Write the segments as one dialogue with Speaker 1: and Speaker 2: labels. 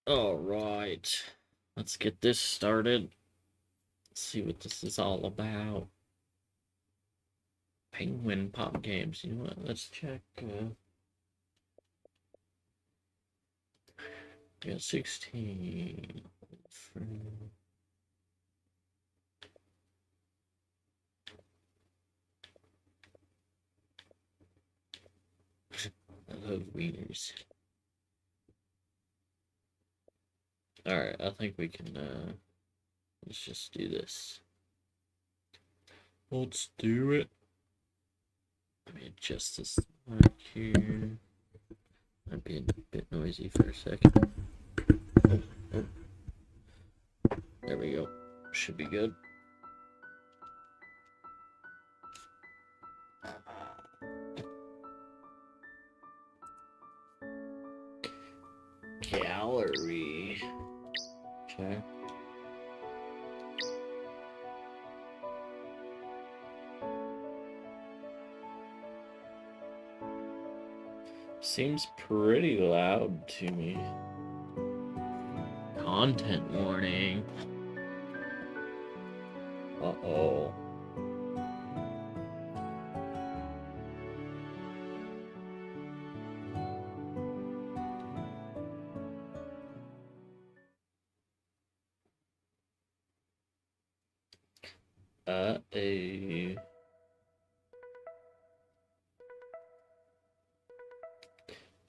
Speaker 1: All right, let's get this started. Let's see what this is all about. Penguin pop games. You know what? Let's check. We got 16. I love wieners. All right, I think we can. Let's just do this. Let's do it. Let me adjust this mic here. Might be a bit noisy for a second. Oh. There we go. Should be good. Gallery. Okay. Seems pretty loud to me. Content warning. Uh-oh.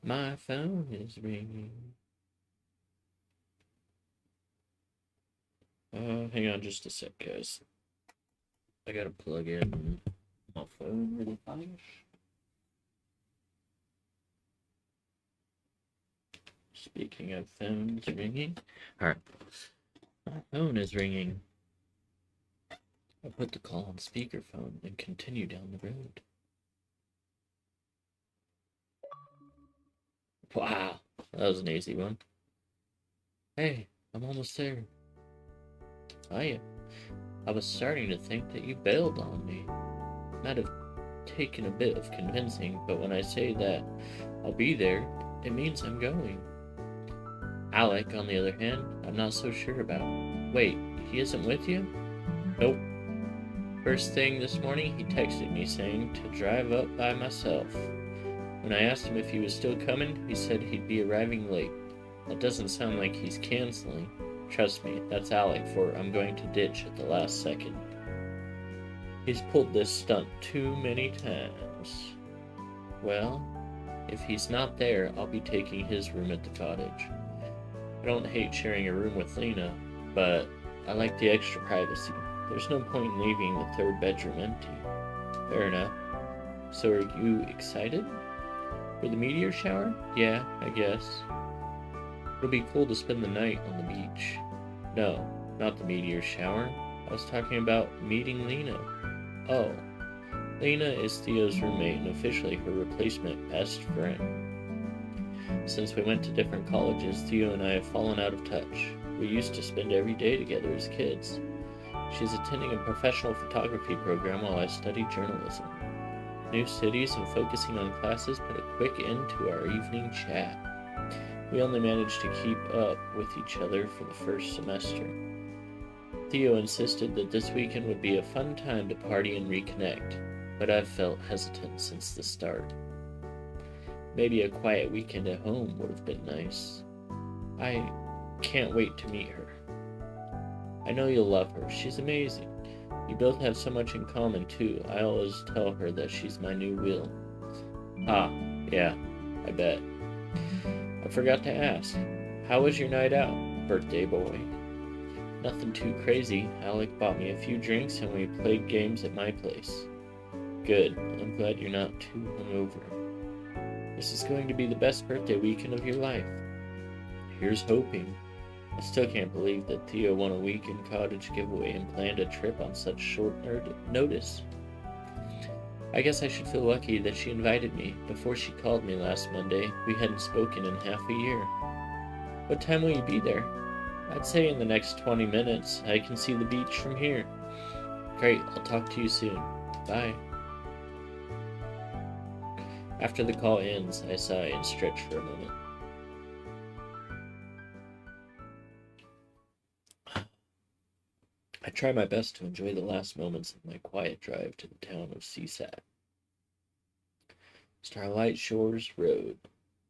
Speaker 1: My phone is ringing. Hang on just a sec, guys. I gotta plug in my phone really fast. Speaking of phones ringing. Alright. My phone is ringing. I put the call on speakerphone and continue down the road. Wow, that was an easy one. Hey, I'm almost there. Hiya. I was starting to think that you bailed on me. Might have taken a bit of convincing, but when I say that I'll be there, it means I'm going. Alec, on the other hand, I'm not so sure about. Wait, he isn't with you? Nope. First thing this morning, he texted me saying to drive up by myself. When I asked him if he was still coming, he said he'd be arriving late. That doesn't sound like he's canceling. Trust me, that's Alec for I'm going to ditch at the last second. He's pulled this stunt too many times. Well, if he's not there, I'll be taking his room at the cottage. I don't hate sharing a room with Lena, but I like the extra privacy. There's no point in leaving the third bedroom empty. Fair enough. So are you excited? For the meteor shower? Yeah, I guess. It'll be cool to spend the night on the beach. No, not the meteor shower. I was talking about meeting Lena. Oh, Lena is Theo's roommate and officially her replacement best friend. Since we went to different colleges, Theo and I have fallen out of touch. We used to spend every day together as kids. She's attending a professional photography program while I study journalism. New cities and focusing on classes put a quick end to our evening chat. We only managed to keep up with each other for the first semester. Theo insisted that this weekend would be a fun time to party and reconnect, but I've felt hesitant since the start. Maybe a quiet weekend at home would have been nice. I can't wait to meet her. I know you'll love her. She's amazing. You both have so much in common, too. I always tell her that she's my new Will. Ah, yeah, I bet. I forgot to ask. How was your night out, birthday boy? Nothing too crazy. Alec bought me a few drinks and we played games at my place. Good. I'm glad you're not too hungover. This is going to be the best birthday weekend of your life. Here's hoping. I still can't believe that Theo won a weekend cottage giveaway and planned a trip on such short notice. I guess I should feel lucky that she invited me. Before she called me last Monday, we hadn't spoken in half a year. What time will you be there? I'd say in the next 20 minutes. I can see the beach from here. Great, I'll talk to you soon. Bye. After the call ends, I sigh and stretch for a moment. try my best to enjoy the last moments of my quiet drive to the town of Seaside. Starlight Shores Road.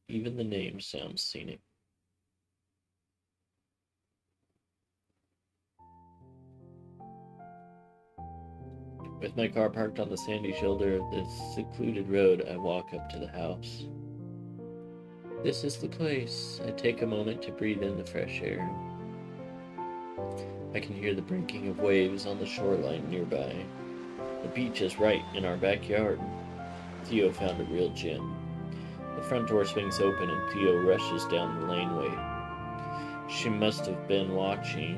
Speaker 1: Even the name sounds scenic. With my car parked on the sandy shoulder of this secluded road, I walk up to the house. This is the place. I take a moment to breathe in the fresh air. I can hear the breaking of waves on the shoreline nearby. The beach is right in our backyard. Theo found a real gem. The front door swings open and Theo rushes down the laneway. She must have been watching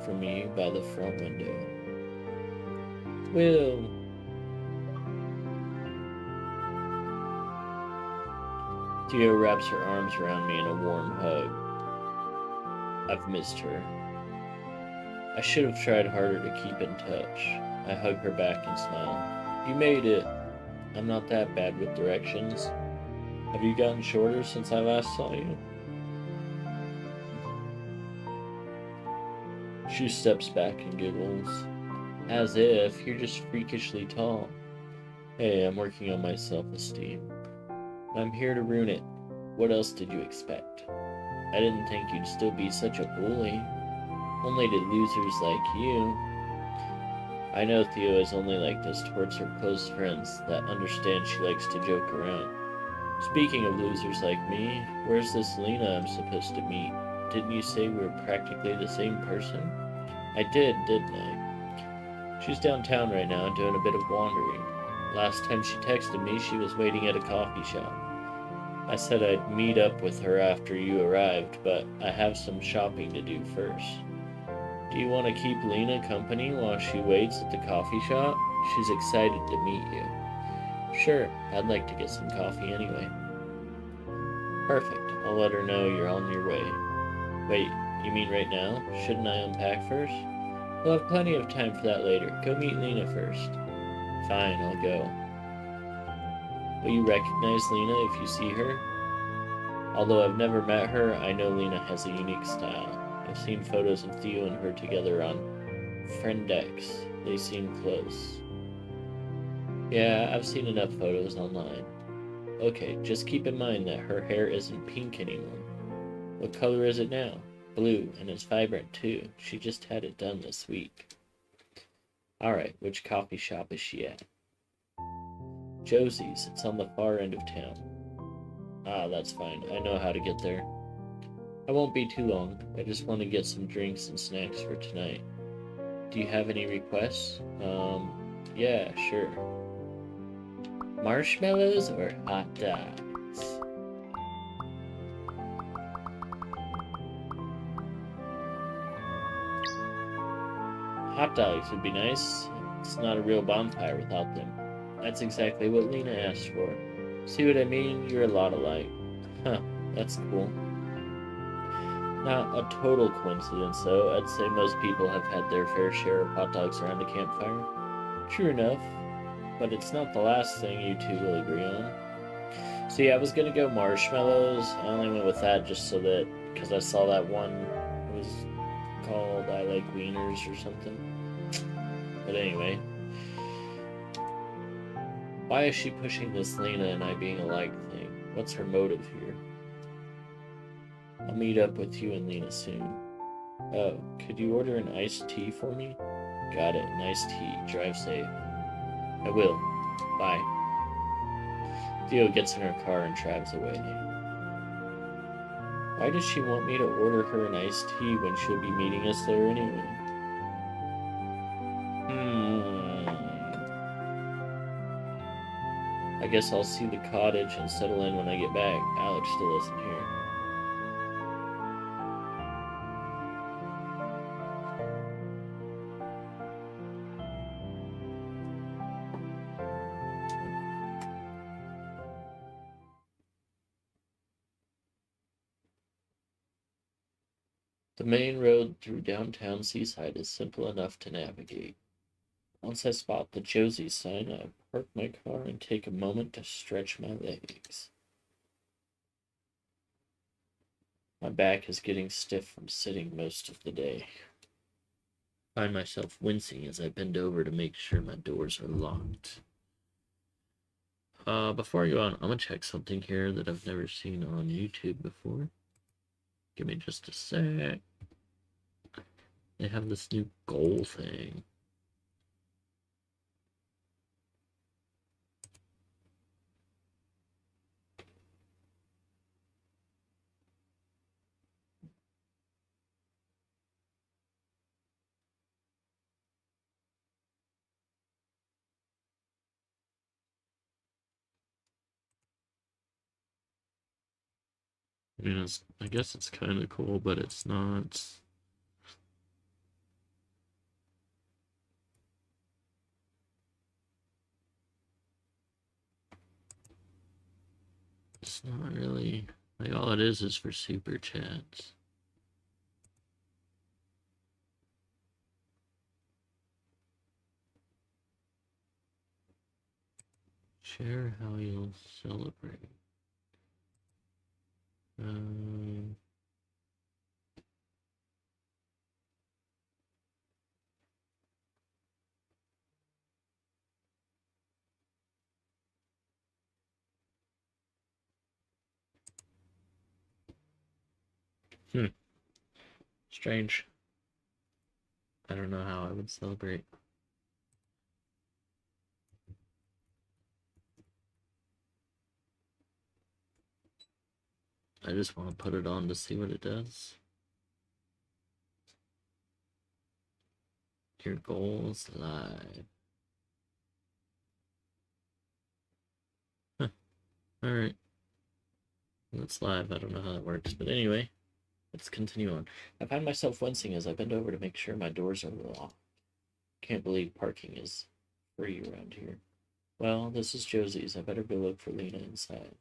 Speaker 1: for me by the front window. Will. Theo wraps her arms around me in a warm hug. I've missed her. I should have tried harder to keep in touch. I hug her back and smile. You made it. I'm not that bad with directions. Have you gotten shorter since I last saw you? She steps back and giggles. As if you're just freakishly tall. Hey, I'm working on my self-esteem. I'm here to ruin it. What else did you expect? I didn't think you'd still be such a bully. Only to losers like you. I know Theo is only like this towards her close friends that understand she likes to joke around. Speaking of losers like me, where's this Lena I'm supposed to meet? Didn't you say we were practically the same person? I did, didn't I? She's downtown right now doing a bit of wandering. Last time she texted me, she was waiting at a coffee shop. I said I'd meet up with her after you arrived, but I have some shopping to do first. Do you want to keep Lena company while she waits at the coffee shop? She's excited to meet you. Sure, I'd like to get some coffee anyway. Perfect, I'll let her know you're on your way. Wait, you mean right now? Shouldn't I unpack first? We'll have plenty of time for that later. Go meet Lena first. Fine, I'll go. Will you recognize Lena if you see her? Although I've never met her, I know Lena has a unique style. I've seen photos of Theo and her together on Friendex. They seem close. Yeah, I've seen enough photos online. Okay, just keep in mind that her hair isn't pink anymore. What color is it now? Blue, and it's vibrant too. She just had it done this week. Alright, which coffee shop is she at? Josie's. It's on the far end of town. Ah, that's fine. I know how to get there. I won't be too long. I just want to get some drinks and snacks for tonight. Do you have any requests? Yeah, sure. Marshmallows or hot dogs? Hot dogs would be nice. It's not a real bonfire without them. That's exactly what Lena asked for. See what I mean? You're a lot alike. Huh, that's cool. Not a total coincidence, though. I'd say most people have had their fair share of hot dogs around a campfire. True enough, but it's not the last thing you two will agree on. See, I was gonna go marshmallows. I only went with that just so that, because I saw that one, it was called I Like Wieners or something. But anyway. Why is she pushing this Lena and I being alike thing? What's her motive here? I'll meet up with you and Lena soon. Oh, could you order an iced tea for me? Got it, an iced tea. Drive safe. I will. Bye. Theo gets in her car and drives away. Why does she want me to order her an iced tea when she'll be meeting us there anyway? I guess I'll see the cottage and settle in when I get back. Alex still isn't here. The main road through downtown Seaside is simple enough to navigate. Once I spot the Josie sign, I park my car and take a moment to stretch my legs. My back is getting stiff from sitting most of the day. Find myself wincing as I bend over to make sure my doors are locked. Before I go on, I'm gonna check something here that I've never seen on YouTube before. Give me just a sec. They have this new goal thing. I mean, I guess it's kind of cool, but it's not. It's not really, like, all it is for super chats. Share how you'll celebrate. Um, Strange. I don't know how I would celebrate. I just want to put it on to see what it does. Your goals live. Huh. Alright. It's live. I don't know how that works. But anyway, let's continue on. I find myself wincing as I bend over to make sure my doors are locked. Can't believe parking is free around here. Well, this is Josie's. I better go look for Lena inside.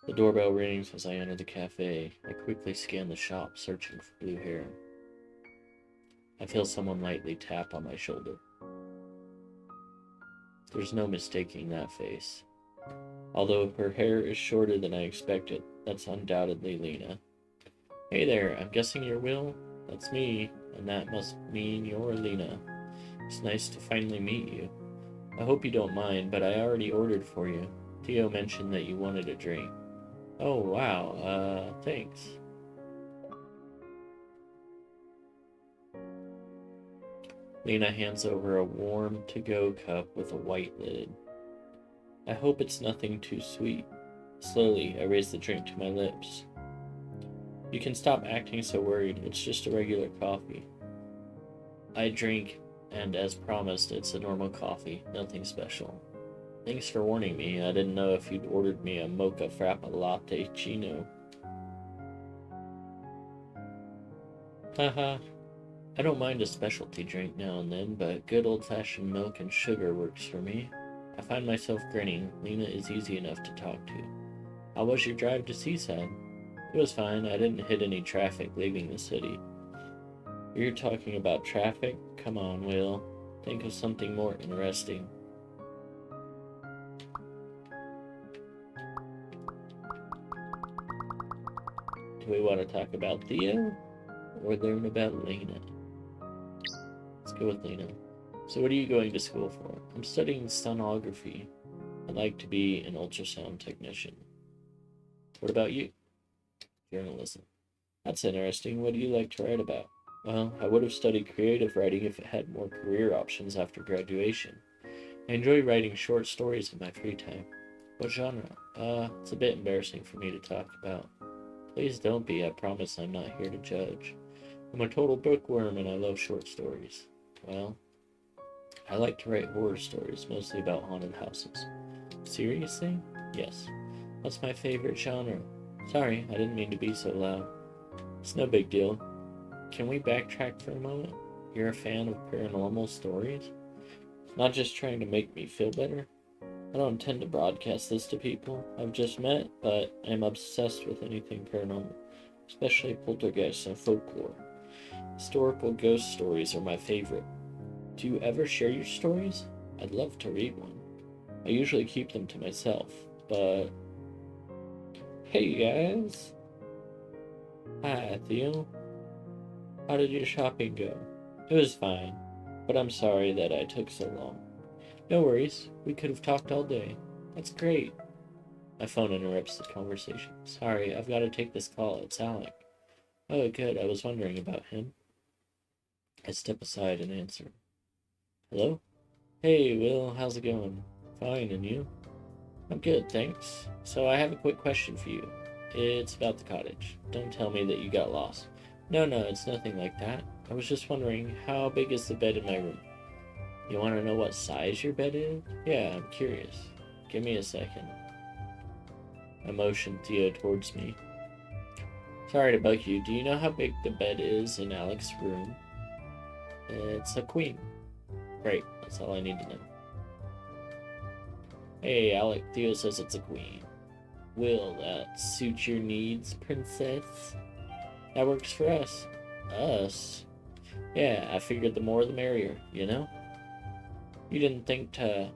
Speaker 1: The doorbell rings as I enter the cafe. I quickly scan the shop, searching for blue hair. I feel someone lightly tap on my shoulder. There's no mistaking that face. Although her hair is shorter than I expected, that's undoubtedly Lena. Hey there, I'm guessing you're Will? That's me, and that must mean you're Lena. It's nice to finally meet you. I hope you don't mind, but I already ordered for you. Theo mentioned that you wanted a drink. Oh, wow, thanks. Lena hands over a warm to-go cup with a white lid. I hope it's nothing too sweet. Slowly, I raise the drink to my lips. You can stop acting so worried. It's just a regular coffee. I drink, and as promised, it's a normal coffee, nothing special. Thanks for warning me. I didn't know if you'd ordered me a mocha frappa latte chino. Haha. I don't mind a specialty drink now and then, but good old-fashioned milk and sugar works for me. I find myself grinning. Lena is easy enough to talk to. How was your drive to Seaside? It was fine. I didn't hit any traffic leaving the city. You're talking about traffic? Come on, Will. Think of something more interesting. Do we want to talk about Theo? Or learn about Lena? Let's go with Lena. So what are you going to school for? I'm studying sonography. I'd like to be an ultrasound technician. What about you? Journalism. That's interesting. What do you like to write about? Well, I would have studied creative writing if it had more career options after graduation. I enjoy writing short stories in my free time. What genre? It's a bit embarrassing for me to talk about. Please don't be. I promise I'm not here to judge. I'm a total bookworm and I love short stories. Well, I like to write horror stories, mostly about haunted houses. Seriously? Yes. What's my favorite genre? Sorry, I didn't mean to be so loud. It's no big deal. Can we backtrack for a moment? You're a fan of paranormal stories? Not just trying to make me feel better? I don't intend to broadcast this to people I've just met, but I'm obsessed with anything paranormal, especially poltergeists and folklore. Historical ghost stories are my favorite. Do you ever share your stories? I'd love to read one. I usually keep them to myself, but... Hey guys! Hi, Theo. How did your shopping go? It was fine, but I'm sorry that I took so long. No worries, we could have talked all day. That's great. My phone interrupts the conversation. Sorry, I've got to take this call. It's Alec. Oh, good. I was wondering about him. I step aside and answer. Hello? Hey, Will. How's it going? Fine, and you? I'm good, thanks. So I have a quick question for you. It's about the cottage. Don't tell me that you got lost. No, it's nothing like that. I was just wondering, how big is the bed in my room? You want to know what size your bed is? Yeah, I'm curious. Give me a second. I motion Theo towards me. Sorry to bug you. Do you know how big the bed is in Alec's room? It's a queen. Great, that's all I need to know. Hey, Alec, Theo says it's a queen. Will that suit your needs, princess? That works for us. Us? Yeah, I figured the more the merrier, you know? You didn't think to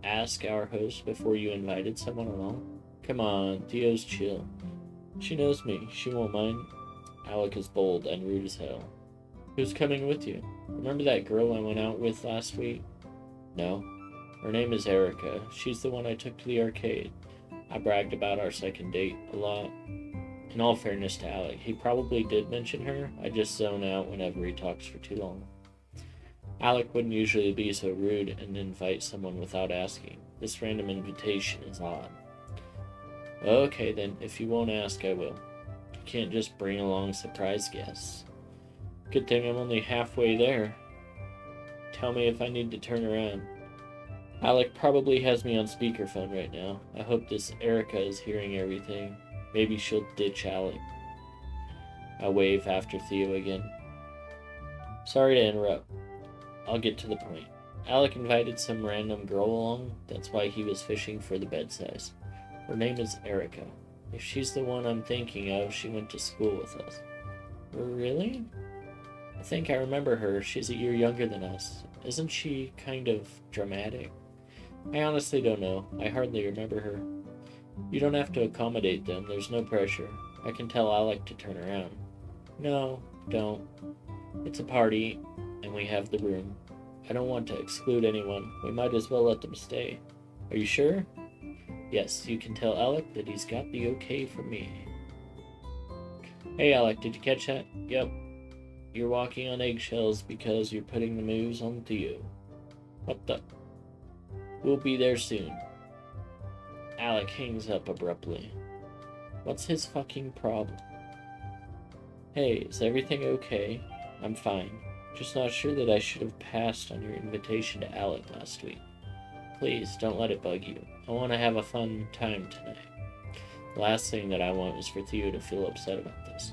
Speaker 1: ask our host before you invited someone along? Come on, Theo's chill. She knows me. She won't mind. Alec is bold and rude as hell. Who's coming with you? Remember that girl I went out with last week? No. Her name is Erica. She's the one I took to the arcade. I bragged about our second date a lot. In all fairness to Alec, he probably did mention her. I just zone out whenever he talks for too long. Alec wouldn't usually be so rude and invite someone without asking. This random invitation is odd. Okay then, if you won't ask, I will. You can't just bring along surprise guests. Good thing I'm only halfway there. Tell me if I need to turn around. Alec probably has me on speakerphone right now. I hope this Erica is hearing everything. Maybe she'll ditch Alec. I wave after Theo again. Sorry to interrupt. I'll get to the point. Alec invited some random girl along. That's why he was fishing for the bed size. Her name is Erica. If she's the one I'm thinking of, she went to school with us. Really? I think I remember her. She's a year younger than us. Isn't she kind of dramatic? I honestly don't know. I hardly remember her. You don't have to accommodate them. There's no pressure. I can tell Alec to turn around. No, don't. It's a party, and we have the room. I don't want to exclude anyone. We might as well let them stay. Are you sure? Yes, you can tell Alec that he's got the okay from me. Hey Alec, did you catch that? Yep. You're walking on eggshells because you're putting the moves on Theo. What the? We'll be there soon. Alec hangs up abruptly. What's his fucking problem? Hey, is everything okay? I'm fine. Just not sure that I should have passed on your invitation to Alec last week. Please, don't let it bug you. I want to have a fun time tonight. The last thing that I want is for Theo to feel upset about this.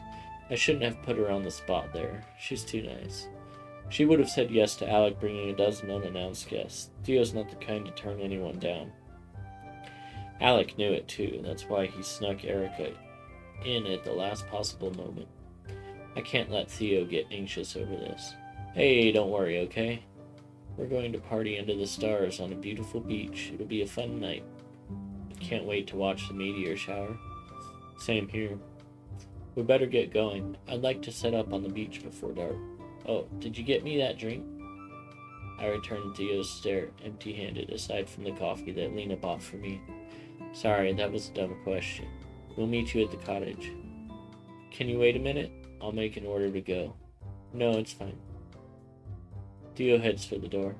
Speaker 1: I shouldn't have put her on the spot there. She's too nice. She would have said yes to Alec bringing a dozen unannounced guests. Theo's not the kind to turn anyone down. Alec knew it too. That's why he snuck Erica in at the last possible moment. I can't let Theo get anxious over this. Hey, don't worry, okay? We're going to party under the stars on a beautiful beach. It'll be a fun night. Can't wait to watch the meteor shower. Same here. We better get going. I'd like to set up on the beach before dark. Oh, did you get me that drink? I returned Theo's stare, empty-handed, aside from the coffee that Lena bought for me. Sorry, that was a dumb question. We'll meet you at the cottage. Can you wait a minute? I'll make an order to go. No, it's fine. Theo heads for the door.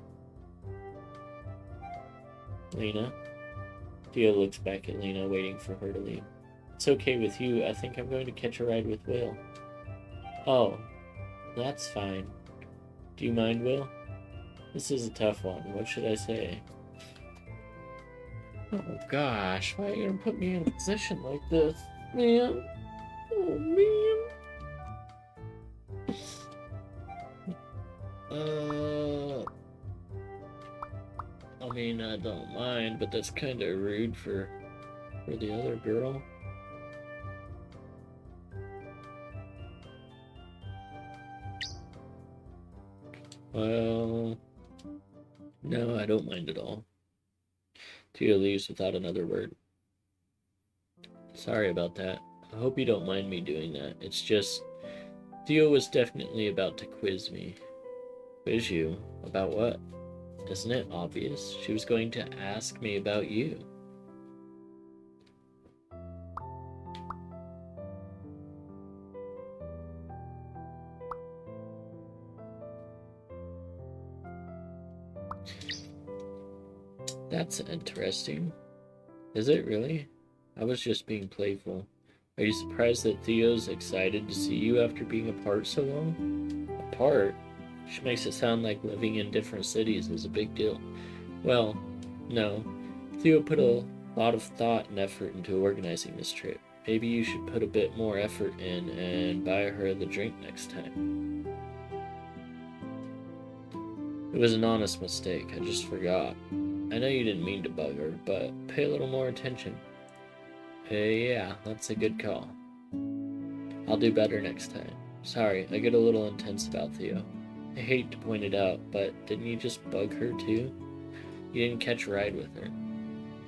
Speaker 1: Lena? Theo looks back at Lena, waiting for her to leave. It's okay with you. I think I'm going to catch a ride with Will. Oh, that's fine. Do you mind, Will? This is a tough one. What should I say? Oh gosh, why are you gonna put me in a position like this, man? Oh man. I mean, I don't mind, but that's kind of rude for the other girl. Well, no, I don't mind at all. Tia leaves without another word. Sorry about that. I hope you don't mind me doing that. It's just, Theo was definitely about to quiz me. Quiz you? About what? Isn't it obvious? She was going to ask me about you. That's interesting. Is it really? I was just being playful. Are you surprised that Theo's excited to see you after being apart so long? Apart? She makes it sound like living in different cities is a big deal. Well, no. Theo put a lot of thought and effort into organizing this trip. Maybe you should put a bit more effort in and buy her the drink next time. It was an honest mistake. I just forgot. I know you didn't mean to bug her, but pay a little more attention. Yeah, that's a good call. I'll do better next time. Sorry, I get a little intense about Theo. I hate to point it out, but didn't you just bug her too? You didn't catch a ride with her.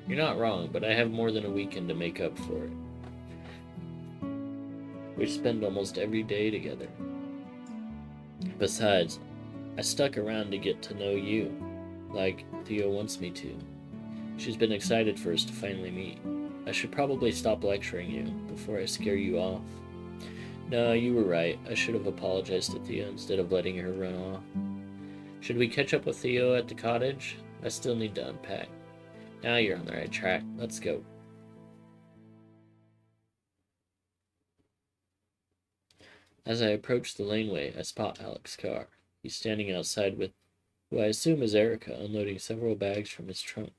Speaker 1: You're not wrong, but I have more than a weekend to make up for it. We spend almost every day together. Besides, I stuck around to get to know you, like Theo wants me to. She's been excited for us to finally meet. I should probably stop lecturing you before I scare you off. No, you were right. I should have apologized to Theo instead of letting her run off. Should we catch up with Theo at the cottage? I still need to unpack. Now you're on the right track. Let's go. As I approach the laneway, I spot Alex's car. He's standing outside with who I assume is Erica, unloading several bags from his trunk.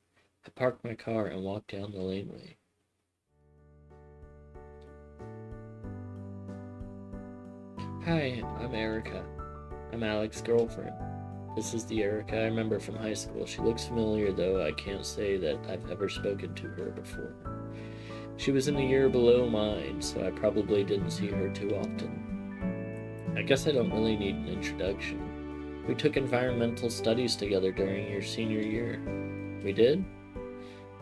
Speaker 1: I park my car and walk down the laneway. Hi, I'm Erica. I'm Alex's girlfriend. This is the Erica I remember from high school. She looks familiar, though I can't say that I've ever spoken to her before. She was in the year below mine, so I probably didn't see her too often. I guess I don't really need an introduction. We took environmental studies together during your senior year. We did?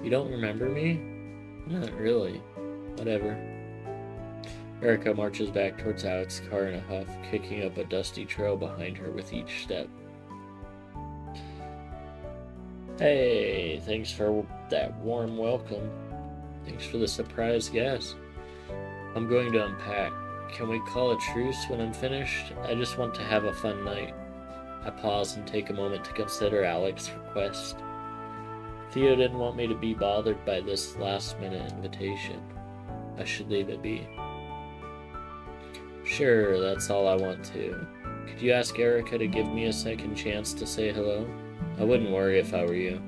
Speaker 1: You don't remember me? Not really. Whatever. Erica marches back towards Alex's car in a huff, kicking up a dusty trail behind her with each step. Hey, thanks for that warm welcome. Thanks for the surprise guest. I'm going to unpack. Can we call a truce when I'm finished? I just want to have a fun night. I pause and take a moment to consider Alex's request. Theo didn't want me to be bothered by this last-minute invitation. I should leave it be. Sure, that's all I want to. Could you ask Erica to give me a second chance to say hello? I wouldn't worry if I were you.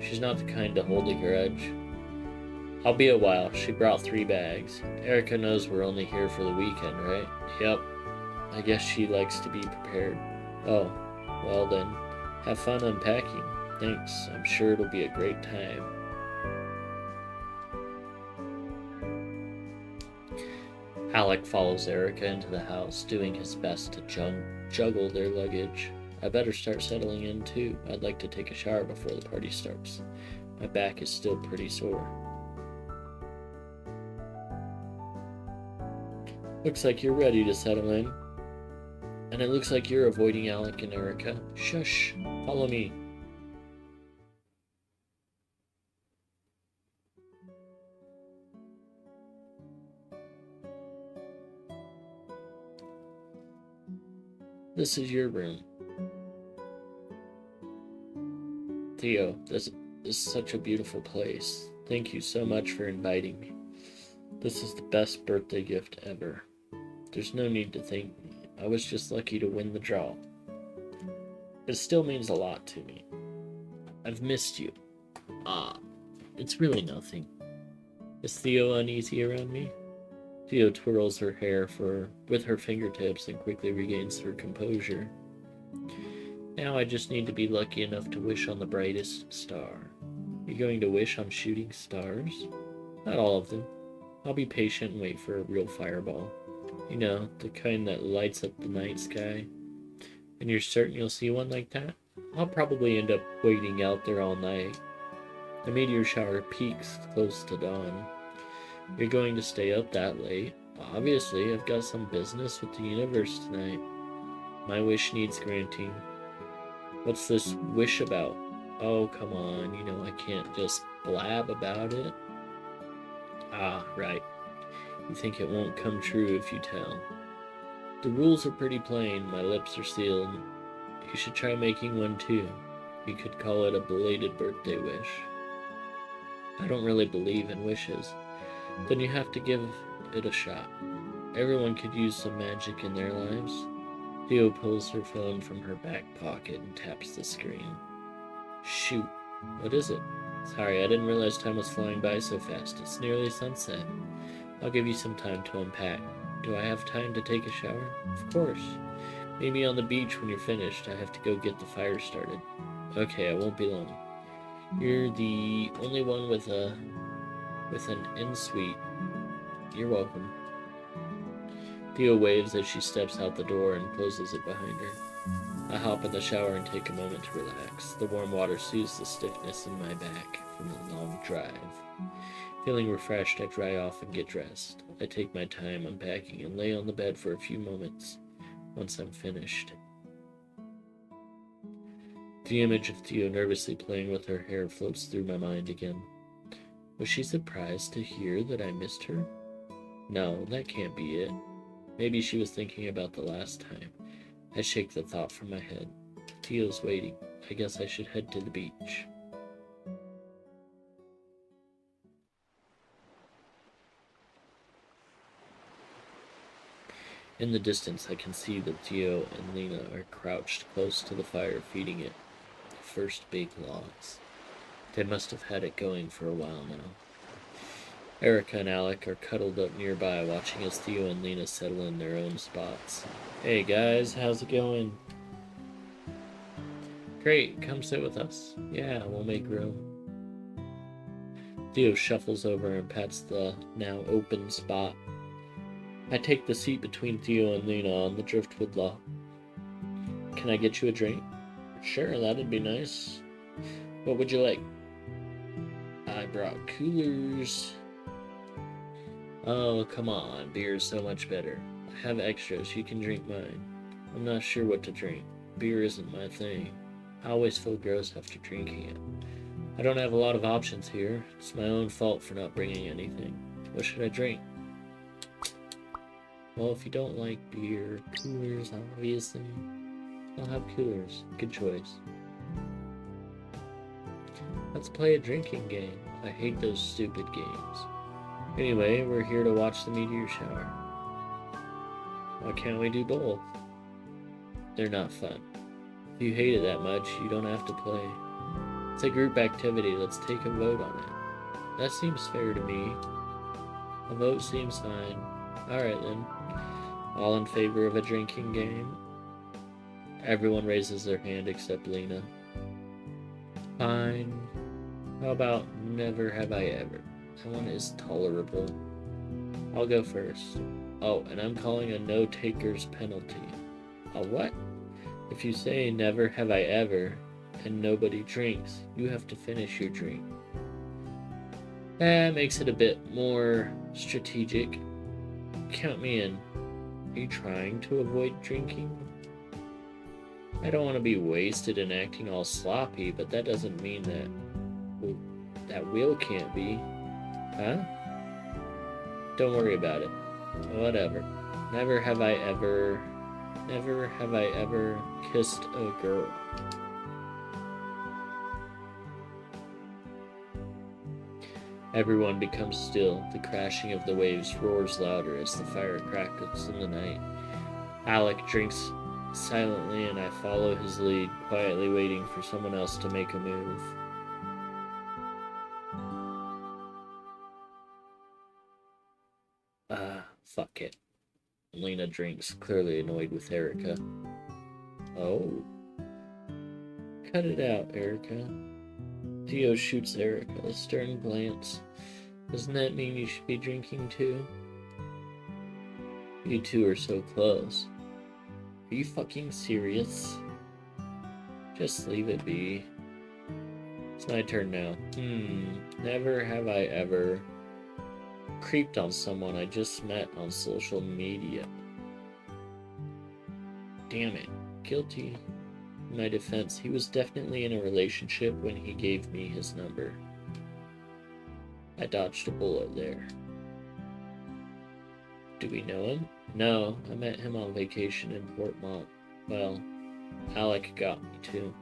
Speaker 1: She's not the kind to hold a grudge. I'll be a while. She brought 3 bags. Erica knows we're only here for the weekend, right? Yep. I guess she likes to be prepared. Oh, well then, have fun unpacking. Thanks. I'm sure it'll be a great time. Alec follows Erica into the house, doing his best to juggle their luggage. I better start settling in too. I'd like to take a shower before the party starts. My back is still pretty sore. Looks like you're ready to settle in. And it looks like you're avoiding Alec and Erica. Shush. Follow me. This is your room. Theo, this is such a beautiful place. Thank you so much for inviting me. This is the best birthday gift ever. There's no need to thank me. I was just lucky to win the draw. It still means a lot to me. I've missed you. It's really nothing. Is Theo uneasy around me? Theo twirls her hair with her fingertips and quickly regains her composure. Now I just need to be lucky enough to wish on the brightest star. You going to wish on shooting stars? Not all of them. I'll be patient and wait for a real fireball. You know, the kind that lights up the night sky. And you're certain you'll see one like that? I'll probably end up waiting out there all night. The meteor shower peaks close to dawn. You're going to stay up that late? Obviously, I've got some business with the universe tonight. My wish needs granting. What's this wish about? Oh, come on, you know I can't just blab about it. Ah, right. You think it won't come true if you tell. The rules are pretty plain, my lips are sealed. You should try making one too. You could call it a belated birthday wish. I don't really believe in wishes. Then you have to give it a shot. Everyone could use some magic in their lives. Theo pulls her phone from her back pocket and taps the screen. Shoot, what is it? Sorry, I didn't realize time was flying by so fast. It's nearly sunset. I'll give you some time to unpack. Do I have time to take a shower? Of course. Maybe on the beach when you're finished. I have to go get the fire started. Okay, I won't be long. You're the only one with an en-suite. You're welcome. Theo waves as she steps out the door and closes it behind her. I hop in the shower and take a moment to relax. The warm water soothes the stiffness in my back from the long drive. Feeling refreshed, I dry off and get dressed. I take my time unpacking and lay on the bed for a few moments. Once I'm finished, the image of Theo nervously playing with her hair floats through my mind again. Was she surprised to hear that I missed her? No, that can't be it. Maybe she was thinking about the last time. I shake the thought from my head. Theo's waiting. I guess I should head to the beach. In the distance, I can see that Theo and Lena are crouched close to the fire, feeding it the first big logs. They must have had it going for a while now. Erica and Alec are cuddled up nearby, watching as Theo and Lena settle in their own spots. Hey guys, how's it going? Great, come sit with us. Yeah, we'll make room. Theo shuffles over and pats the now open spot. I take the seat between Theo and Lena on the driftwood log. Can I get you a drink? Sure, that'd be nice. What would you like? I brought coolers. Oh, come on, beer's so much better. I have extras, you can drink mine. I'm not sure what to drink. Beer isn't my thing. I always feel gross after drinking it. I don't have a lot of options here. It's my own fault for not bringing anything. What should I drink? Well, if you don't like beer, coolers, obviously. I'll have coolers. Good choice. Let's play a drinking game. I hate those stupid games. Anyway, we're here to watch the meteor shower. Why can't we do both? They're not fun. If you hate it that much, you don't have to play. It's a group activity. Let's take a vote on it. That seems fair to me. A vote seems fine. Alright then. All in favor of a drinking game? Everyone raises their hand except Lena. Fine. How about never have I ever? That one is tolerable. I'll go first. Oh, and I'm calling a no-takers penalty. A what? If you say never have I ever, and nobody drinks, you have to finish your drink. That makes it a bit more strategic. Count me in. Are you trying to avoid drinking? I don't want to be wasted and acting all sloppy, but that doesn't mean that Will can't be. Huh? Don't worry about it. Whatever. Never have I ever kissed a girl. Everyone becomes still. The crashing of the waves roars louder as the fire crackles in the night. Alec drinks silently and I follow his lead, quietly waiting for someone else to make a move. Fuck it. Lena drinks, clearly annoyed with Erica. Oh. Cut it out, Erica. Theo shoots Erica a stern glance. Doesn't that mean you should be drinking too? You two are so close. Are you fucking serious? Just leave it be. It's my turn now. Never have I ever. creeped on someone I just met on social media. Damn it. Guilty. In my defense, he was definitely in a relationship when he gave me his number. I dodged a bullet there. Do we know him? No, I met him on vacation in Portmont. Well, Alec got me too.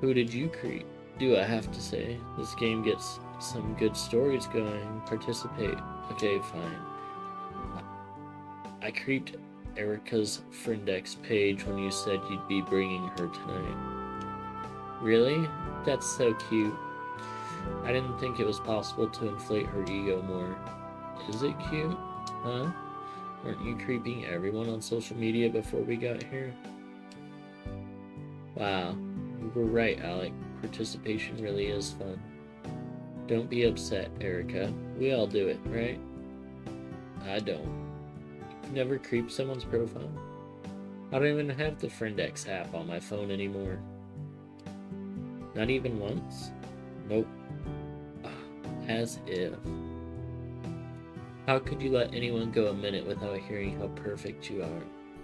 Speaker 1: Who did you creep? Do I have to say? This game gets some good stories going. Participate. Okay, fine. I creeped Erica's Friendex page when you said you'd be bringing her tonight. Really? That's so cute. I didn't think it was possible to inflate her ego more. Is it cute? Huh? Weren't you creeping everyone on social media before we got here? Wow, you were right, Alec. Participation really is fun. Don't be upset, Erica. We all do it, right? I don't. You've never creeped someone's profile? I don't even have the Friendex app on my phone anymore. Not even once? Nope. As if. How could you let anyone go a minute without hearing how perfect you are?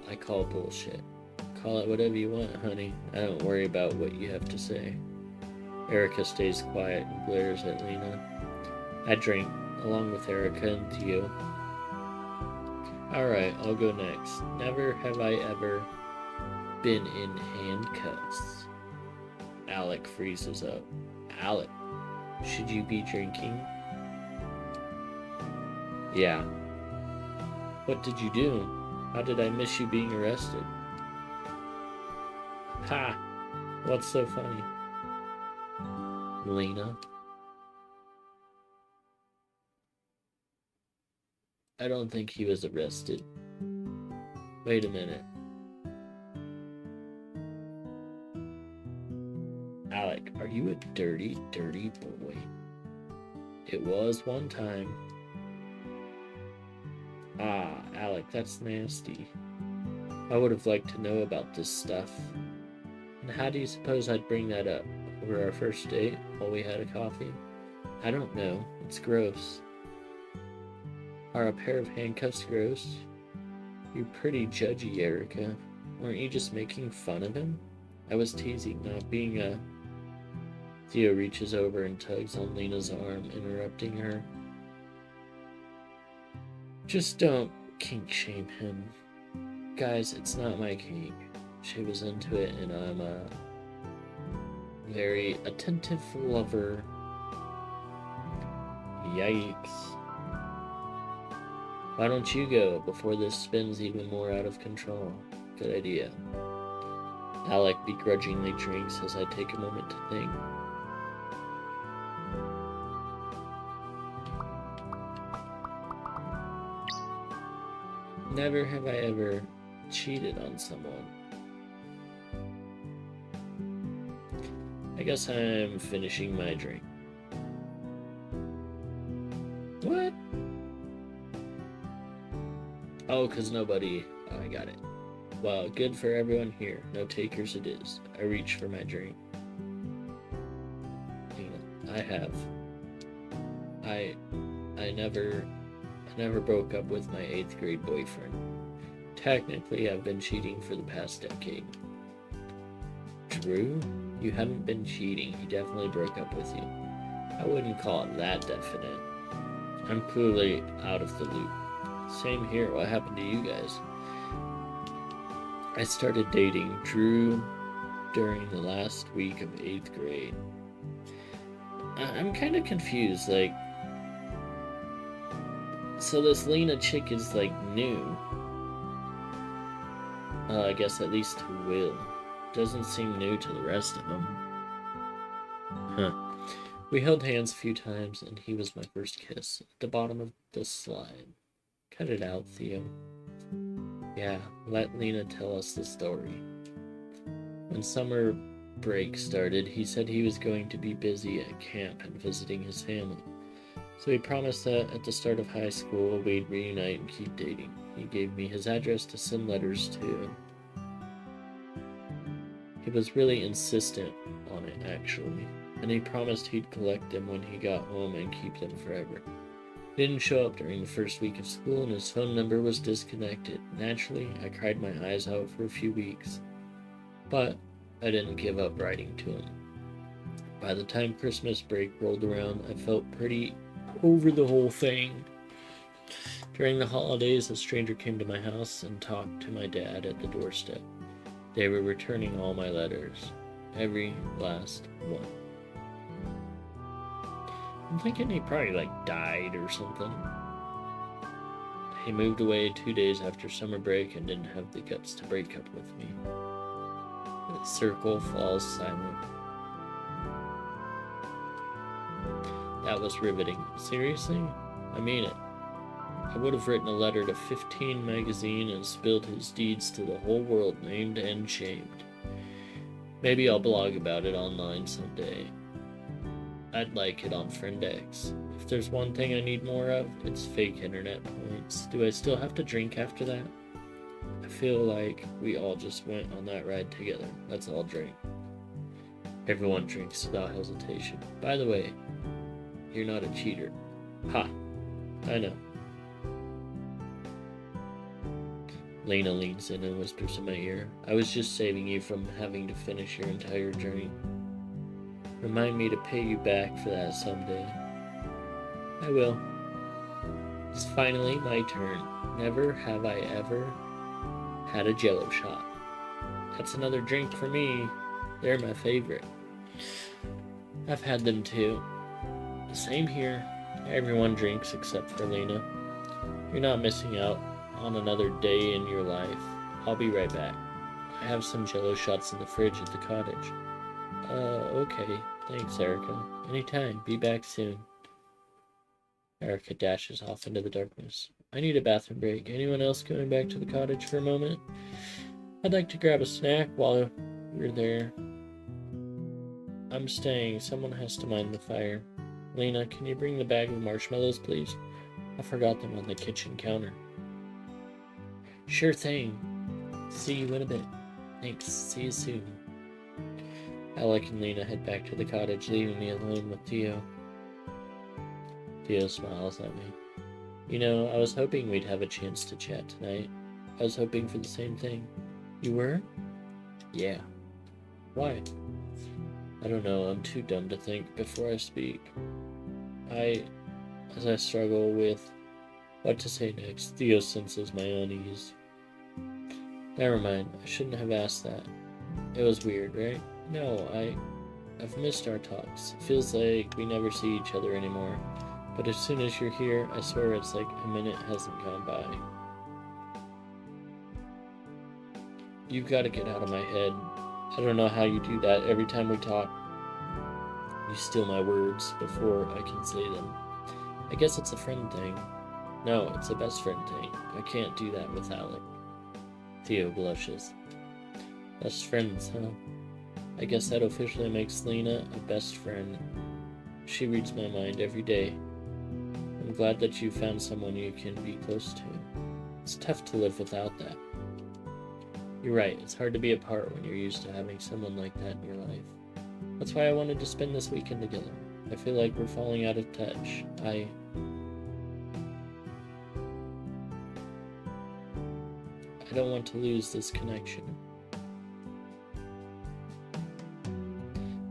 Speaker 1: I call bullshit. Call it whatever you want, honey. I don't worry about what you have to say. Erica stays quiet and glares at Lena. I drink, along with Erica and Theo. Alright, I'll go next. Never have I ever been in handcuffs. Alec freezes up. Alec, should you be drinking? Yeah. What did you do? How did I miss you being arrested? Ha! What's so funny? Lena? I don't think he was arrested. Wait a minute. Alec, are you a dirty, dirty boy? It was one time. Ah, Alec, that's nasty. I would have liked to know about this stuff. And how do you suppose I'd bring that up? Over our first date, while we had a coffee? I don't know. It's gross. Are a pair of handcuffs gross? You're pretty judgy, Erica. Weren't you just making fun of him? I was teasing, not being a... Theo reaches over and tugs on Lena's arm, interrupting her. Just don't kink shame him. Guys, it's not my kink. She was into it, and I'm a very attentive lover. Yikes. Why don't you go before this spins even more out of control? Good idea. Alec begrudgingly drinks as I take a moment to think. Never have I ever cheated on someone. I guess I'm finishing my drink. What? Oh, because nobody... Oh, I got it. Well, good for everyone here. No takers it is. I reach for my drink. I have. I never broke up with my 8th grade boyfriend. Technically, I've been cheating for the past decade. Drew? You haven't been cheating. He definitely broke up with you. I wouldn't call it that definite. I'm clearly out of the loop. Same here. What happened to you guys? I started dating Drew during the last week of 8th grade. I'm kind of confused, like... So this Lena chick is, like, new. I guess at least to Will. Doesn't seem new to the rest of them. Huh. We held hands a few times, and he was my first kiss at the bottom of the slide. Cut it out, Theo. Yeah, let Lena tell us the story. When summer break started, he said he was going to be busy at camp and visiting his family. So he promised that at the start of high school, we'd reunite and keep dating. He gave me his address to send letters to. He was really insistent on it, actually. and he promised he'd collect them when he got home and keep them forever. He didn't show up during the first week of school, and his phone number was disconnected. Naturally, I cried my eyes out for a few weeks, but I didn't give up writing to him. By the time Christmas break rolled around, I felt pretty over the whole thing. During the holidays, a stranger came to my house and talked to my dad at the doorstep. They were returning all my letters, every last one. I'm thinking he probably died or something. He moved away 2 days after summer break and didn't have the guts to break up with me. The circle falls silent. That was riveting. Seriously? I mean it. I would have written a letter to 15 magazine and spilled his deeds to the whole world, named and shamed. Maybe I'll blog about it online someday. I'd like it on FriendX. If there's one thing I need more of, it's fake internet points. Do I still have to drink after that? I feel like we all just went on that ride together. Let's all drink. Everyone drinks without hesitation. By the way, you're not a cheater. Ha! I know. Lena leans in and whispers in my ear, I was just saving you from having to finish your entire journey. Remind me to pay you back for that someday. I will. It's finally my turn. Never have I ever had a Jello shot. That's another drink for me. They're my favorite. I've had them too. Same here. Everyone drinks except for Lena. You're not missing out on another day in your life. I'll be right back. I have some Jello shots in the fridge at the cottage. Okay. Thanks, Erica. Anytime. Be back soon. Erica dashes off into the darkness. I need a bathroom break. Anyone else going back to the cottage for a moment? I'd like to grab a snack while you're there. I'm staying. Someone has to mind the fire. Lena, can you bring the bag of marshmallows, please? I forgot them on the kitchen counter. Sure thing. See you in a bit. Thanks. See you soon. Alec and Lena head back to the cottage, leaving me alone with Theo. Theo smiles at me. You know, I was hoping we'd have a chance to chat tonight. I was hoping for the same thing. You were? Yeah. Why? I don't know. I'm too dumb to think before I speak. As I struggle with what to say next, Theo senses my unease. Never mind. I shouldn't have asked that. It was weird, right? No, I've missed our talks. It feels like we never see each other anymore. But as soon as you're here, I swear it's like a minute hasn't gone by. You've got to get out of my head. I don't know how you do that every time we talk. You steal my words before I can say them. I guess it's a friend thing. No, it's a best friend thing. I can't do that with Alec. Theo blushes. Best friends, huh? I guess that officially makes Lena a best friend. She reads my mind every day. I'm glad that you found someone you can be close to. It's tough to live without that. You're right, it's hard to be apart when you're used to having someone like that in your life. That's why I wanted to spend this weekend together. I feel like we're falling out of touch. I don't want to lose this connection.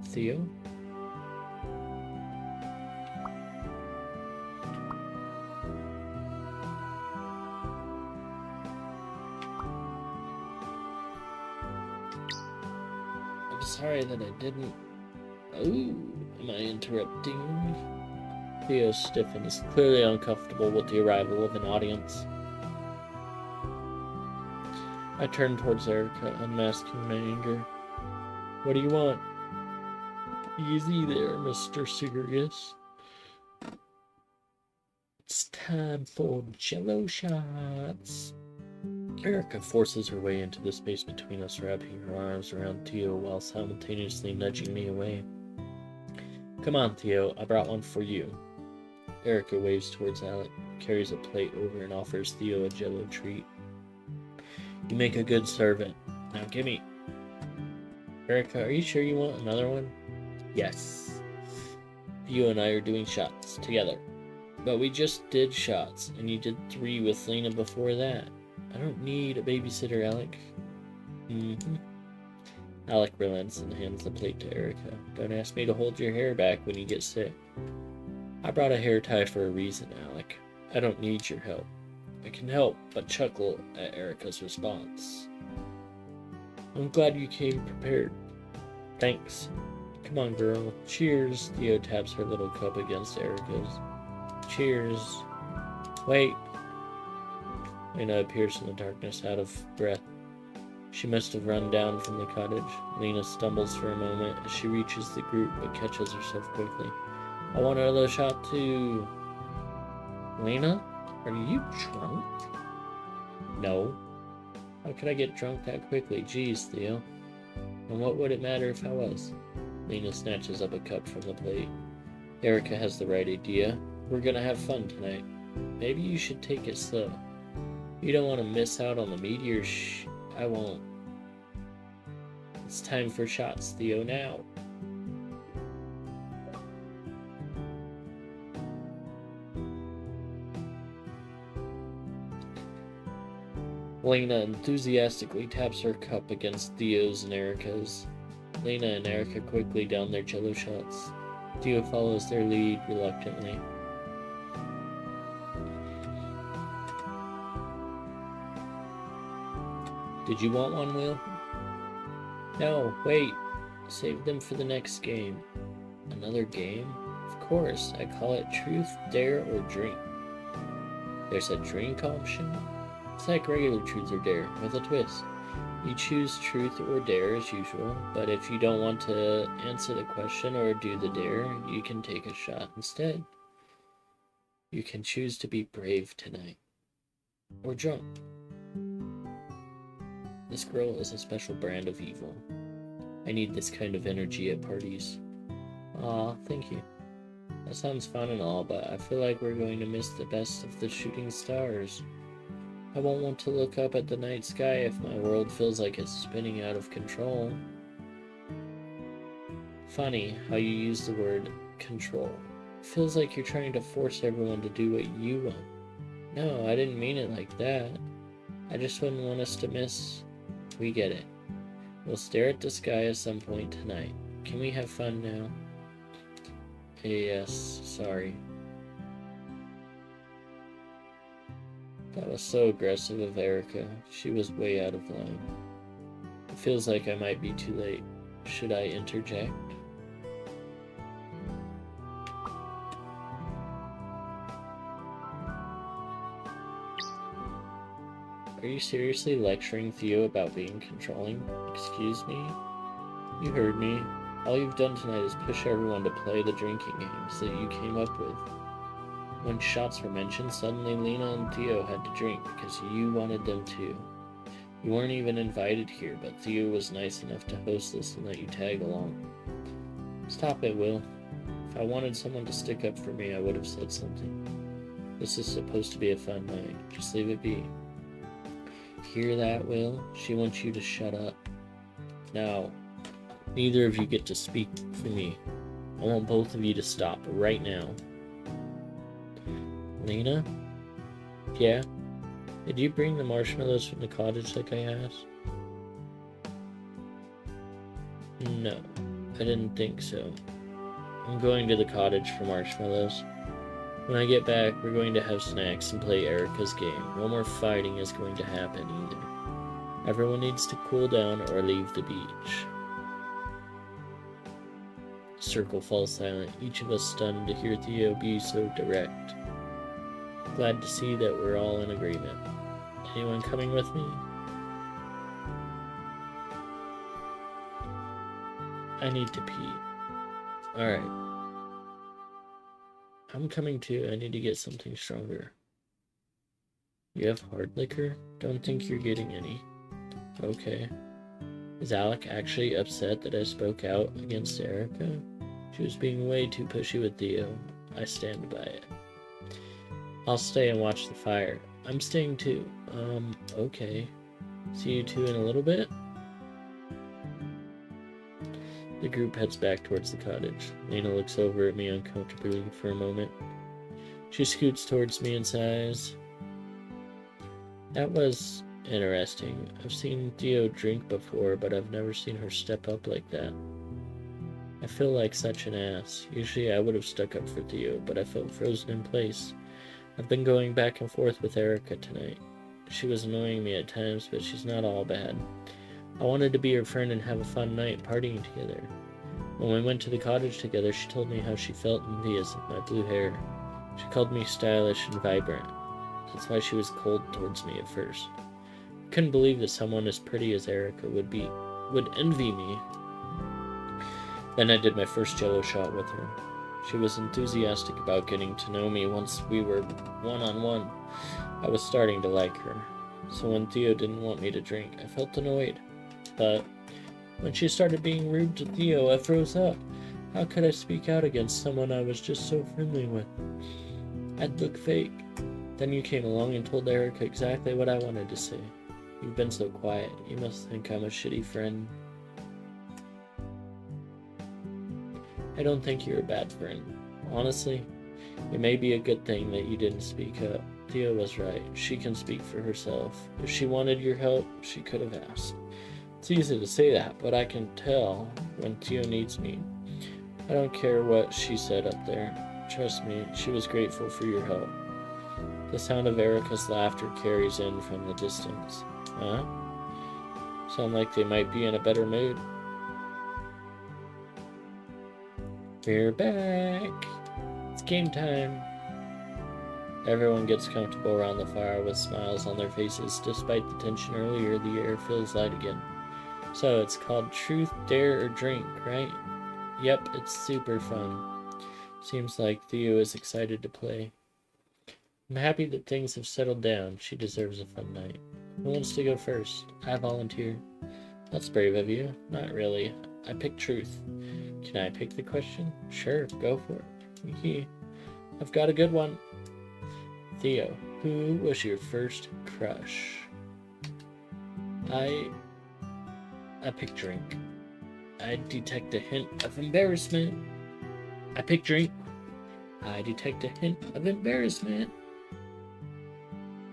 Speaker 1: Theo? I'm sorry that I didn't... Oh, am I interrupting? Theo stiffens, clearly uncomfortable with the arrival of an audience. I turn towards Erica, unmasking my anger. What do you want? Easy there, Mr. Serious. It's time for Jello shots. Erica forces her way into the space between us, wrapping her arms around Theo while simultaneously nudging me away. Come on, Theo, I brought one for you. Erica waves towards Alec, carries a plate over and offers Theo a Jello treat. You make a good servant. Now gimme. Erica, are you sure you want another one? Yes. You and I are doing shots together. But we just did shots, and you did 3 with Lena before that. I don't need a babysitter, Alec. Alec relents and hands the plate to Erica. Don't ask me to hold your hair back when you get sick. I brought a hair tie for a reason, Alec. I don't need your help. I can help but chuckle at Erica's response. I'm glad you came prepared. Thanks. Come on, girl. Cheers. Theo taps her little cup against Erica's. Cheers. Wait. Lena appears in the darkness, out of breath. She must have run down from the cottage. Lena stumbles for a moment as she reaches the group, but catches herself quickly. I want another shot too. Lena? Are you drunk? No. How could I get drunk that quickly? Jeez, Theo. And what would it matter if I was? Lena snatches up a cup from the plate. Erica has the right idea. We're gonna have fun tonight. Maybe you should take it slow. You don't want to miss out on the meteor I won't. It's time for shots, Theo, now. Lena enthusiastically taps her cup against Theo's and Erica's. Lena and Erica quickly down their jello shots. Theo follows their lead reluctantly. Did you want one, Will? No, wait. Save them for the next game. Another game? Of course, I call it Truth, Dare, or Drink. There's a drink option? It's like regular Truth or Dare, with a twist. You choose Truth or Dare as usual, but if you don't want to answer the question or do the dare, you can take a shot instead. You can choose to be brave tonight. Or drunk. This girl is a special brand of evil. I need this kind of energy at parties. Aw, thank you. That sounds fun and all, but I feel like we're going to miss the best of the shooting stars. I won't want to look up at the night sky if my world feels like it's spinning out of control. Funny how you use the word control. It feels like you're trying to force everyone to do what you want. No, I didn't mean it like that. I just wouldn't want us to miss. We get it. We'll stare at the sky at some point tonight. Can we have fun now? Yes, sorry. That was so aggressive of Erica. She was way out of line. It feels like I might be too late. Should I interject? Are you seriously lecturing Theo about being controlling? Excuse me? You heard me. All you've done tonight is push everyone to play the drinking games that you came up with. When shots were mentioned, suddenly Lena and Theo had to drink because you wanted them to. You weren't even invited here, but Theo was nice enough to host this and let you tag along. Stop it, Will. If I wanted someone to stick up for me, I would have said something. This is supposed to be a fun night. Just leave it be. Hear that, Will? She wants you to shut up. Now, neither of you get to speak for me. I want both of you to stop right now. Lena? Yeah? Did you bring the marshmallows from the cottage like I asked? No, I didn't think so. I'm going to the cottage for marshmallows. When I get back, we're going to have snacks and play Erica's game. No more fighting is going to happen either. Everyone needs to cool down or leave the beach. Circle falls silent, each of us stunned to hear Theo be so direct. Glad to see that we're all in agreement. Anyone coming with me? I need to pee. Alright. I'm coming too. I need to get something stronger. You have hard liquor? Don't think you're getting any. Okay. Is Alec actually upset that I spoke out against Erica? She was being way too pushy with Theo. I stand by it. I'll stay and watch the fire. I'm staying too. Okay. See you two in a little bit? The group heads back towards the cottage. Lena looks over at me uncomfortably for a moment. She scoots towards me and sighs. That was interesting. I've seen Theo drink before, but I've never seen her step up like that. I feel like such an ass. Usually I would have stuck up for Theo, but I felt frozen in place. I've been going back and forth with Erica tonight. She was annoying me at times, but she's not all bad. I wanted to be her friend and have a fun night partying together. When we went to the cottage together, she told me how she felt envious of my blue hair. She called me stylish and vibrant. That's why she was cold towards me at first. I couldn't believe that someone as pretty as Erica would envy me. Then I did my first jello shot with her. She was enthusiastic about getting to know me once we were one-on-one. I was starting to like her. So when Theo didn't want me to drink, I felt annoyed. But when she started being rude to Theo, I froze up. How could I speak out against someone I was just so friendly with? I'd look fake. Then you came along and told Erica exactly what I wanted to say. You've been so quiet. You must think I'm a shitty friend. I don't think you're a bad friend. Honestly, it may be a good thing that you didn't speak up. Theo was right. She can speak for herself. If she wanted your help, she could have asked. It's easy to say that, but I can tell when Theo needs me. I don't care what she said up there. Trust me, she was grateful for your help. The sound of Erica's laughter carries in from the distance. Huh? Sound like they might be in a better mood. We're back. It's game time. Everyone gets comfortable around the fire with smiles on their faces. Despite the tension earlier, the air feels light again. So it's called Truth, Dare, or Drink, right? Yep, it's super fun. Seems like Theo is excited to play. I'm happy that things have settled down. She deserves a fun night. Who wants to go first? I volunteer. That's brave of you. Not really. I picked Truth. Can I pick the question? Sure, go for it. I've got a good one. Theo, who was your first crush? I picked Drink. I detect a hint of embarrassment. I picked Drink. I detect a hint of embarrassment.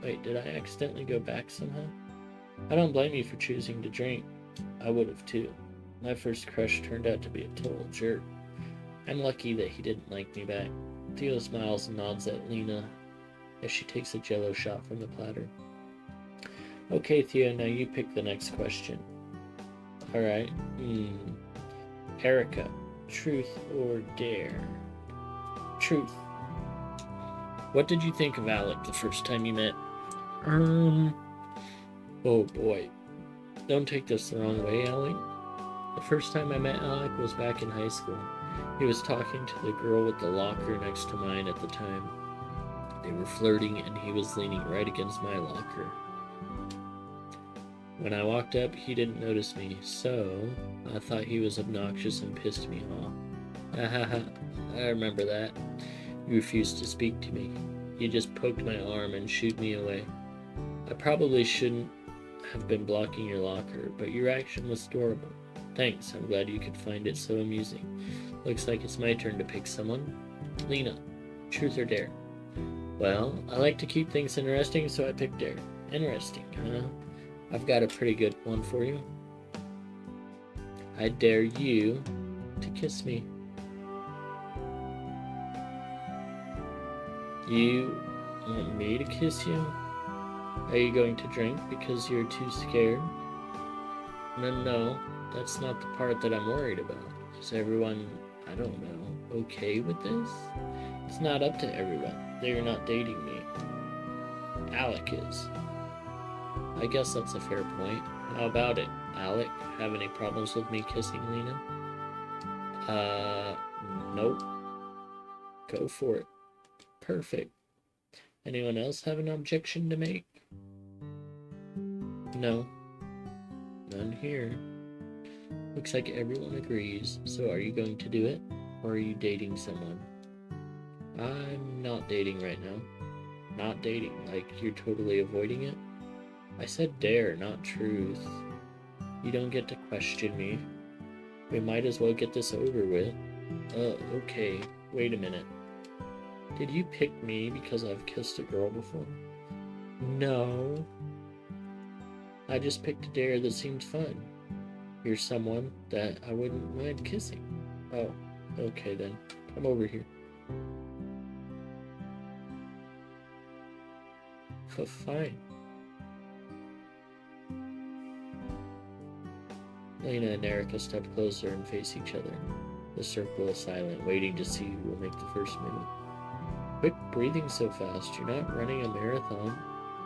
Speaker 1: Wait, did I accidentally go back somehow? I don't blame you for choosing to drink. I would have too. My first crush turned out to be a total jerk. I'm lucky that he didn't like me back. Theo smiles and nods at Lena as she takes a jello shot from the platter. Okay, Theo, now you pick the next question. Alright. Erica, truth or dare? Truth. What did you think of Alec the first time you met? Oh boy. Don't take this the wrong way, Alec. The first time I met Alec was back in high school. He was talking to the girl with the locker next to mine at the time. They were flirting and he was leaning right against my locker. When I walked up, he didn't notice me, so I thought he was obnoxious and pissed me off. I remember that. You refused to speak to me. You just poked my arm and shooed me away. I probably shouldn't have been blocking your locker, but your action was adorable. Thanks, I'm glad you could find it so amusing. Looks like it's my turn to pick someone. Lena, truth or dare? Well, I like to keep things interesting, so I picked dare. Interesting, huh? I've got a pretty good one for you. I dare you to kiss me. You want me to kiss you? Are you going to drink because you're too scared? No, that's not the part that I'm worried about. Is everyone, I don't know, okay with this? It's not up to everyone. They're not dating me. Alec is. I guess that's a fair point. How about it, Alec? Have any problems with me kissing Lena? Nope. Go for it. Perfect. Anyone else have an objection to make? No. None here. Looks like everyone agrees. So are you going to do it? Or are you dating someone? I'm not dating right now. Not dating, like you're totally avoiding it? I said dare, not truth. You don't get to question me. We might as well get this over with. Okay. Wait a minute. Did you pick me because I've kissed a girl before? No. I just picked a dare that seemed fun. You're someone that I wouldn't mind kissing. Oh, okay then. Come over here. Fine. Lena and Erica step closer and face each other. The circle is silent, waiting to see who will make the first move. Quit breathing so fast. You're not running a marathon.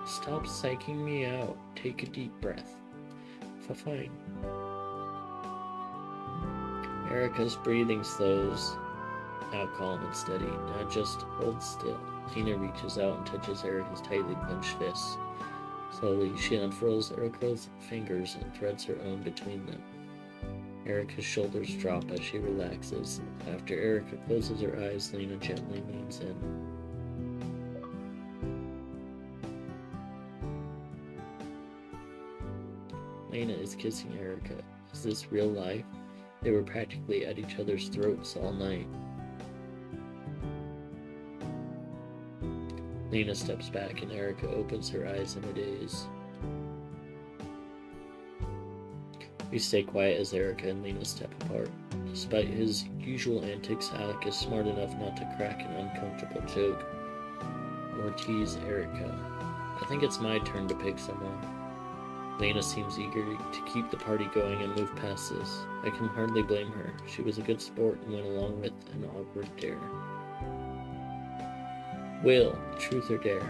Speaker 1: Stop psyching me out. Take a deep breath. Fine. Erica's breathing slows. Now calm and steady. Now just hold still. Lena reaches out and touches Erica's tightly clenched fists. Slowly, she unfurls Erica's fingers and threads her own between them. Erica's shoulders drop as she relaxes. After Erica closes her eyes, Lena gently leans in. Lena is kissing Erica. Is this real life? They were practically at each other's throats all night. Lena steps back and Erica opens her eyes in a daze. We stay quiet as Erica and Lena step apart. Despite his usual antics, Alec is smart enough not to crack an uncomfortable joke or tease Erica. I think it's my turn to pick someone. Lena seems eager to keep the party going and move past this. I can hardly blame her. She was a good sport and went along with an awkward dare. Will, truth or dare?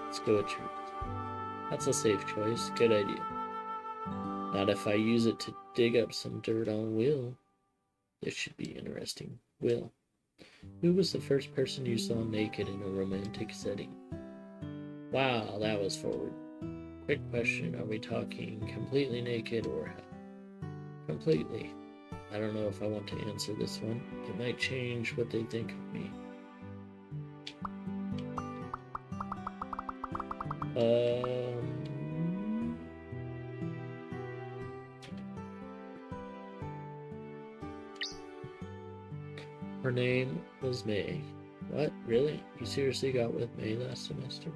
Speaker 1: Let's go with truth. That's a safe choice. Good idea. Not if I use it to dig up some dirt on Will. This should be interesting. Will, who was the first person you saw naked in a romantic setting? Wow, that was forward. Quick question, are we talking completely naked or completely? I don't know if I want to answer this one. It might change what they think of me. Her name was May. What? Really? You seriously got with May last semester?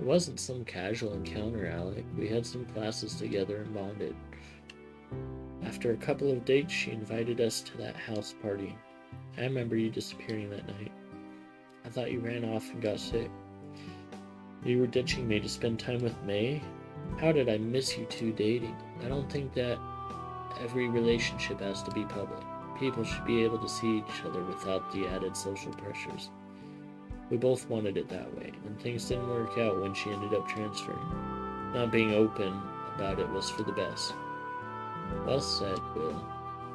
Speaker 1: It wasn't some casual encounter, Alec. We had some classes together and bonded. After a couple of dates, she invited us to that house party. I remember you disappearing that night. I thought you ran off and got sick. You were ditching me to spend time with May? How did I miss you two dating? I don't think that every relationship has to be public. People should be able to see each other without the added social pressures. We both wanted it that way, and things didn't work out when she ended up transferring. Not being open about it was for the best. Well said, Will.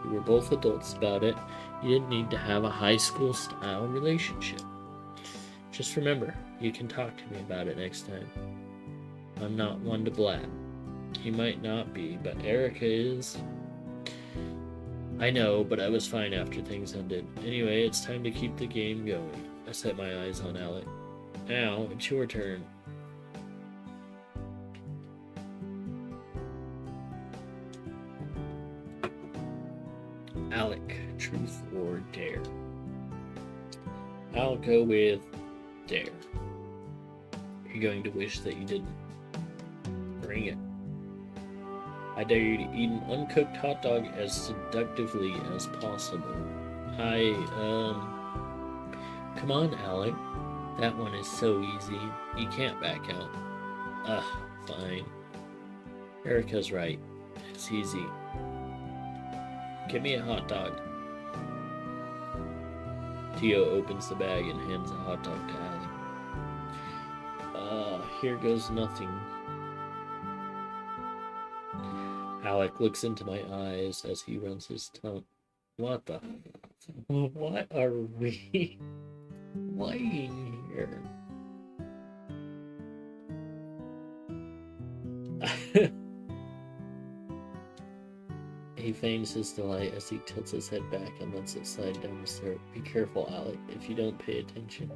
Speaker 1: You were both adults about it. You didn't need to have a high school style relationship. Just remember, you can talk to me about it next time. I'm not one to blab. You might not be, but Erica is. I know, but I was fine after things ended. Anyway, it's time to keep the game going. I set my eyes on Alec. Now, it's your turn. Alec, truth or dare? I'll go with dare. You're going to wish that you didn't. Bring it. I dare you to eat an uncooked hot dog as seductively as possible. Come on, Alec. That one is so easy. You can't back out. Fine. Erica's right. It's easy. Give me a hot dog. Tio opens the bag and hands a hot dog to Alec. Here goes nothing. Alec looks into my eyes as he runs his tongue. What the? What are we playing here? He feigns his delight as he tilts his head back and lets it slide down his throat. Be careful, Alec, if you don't pay attention.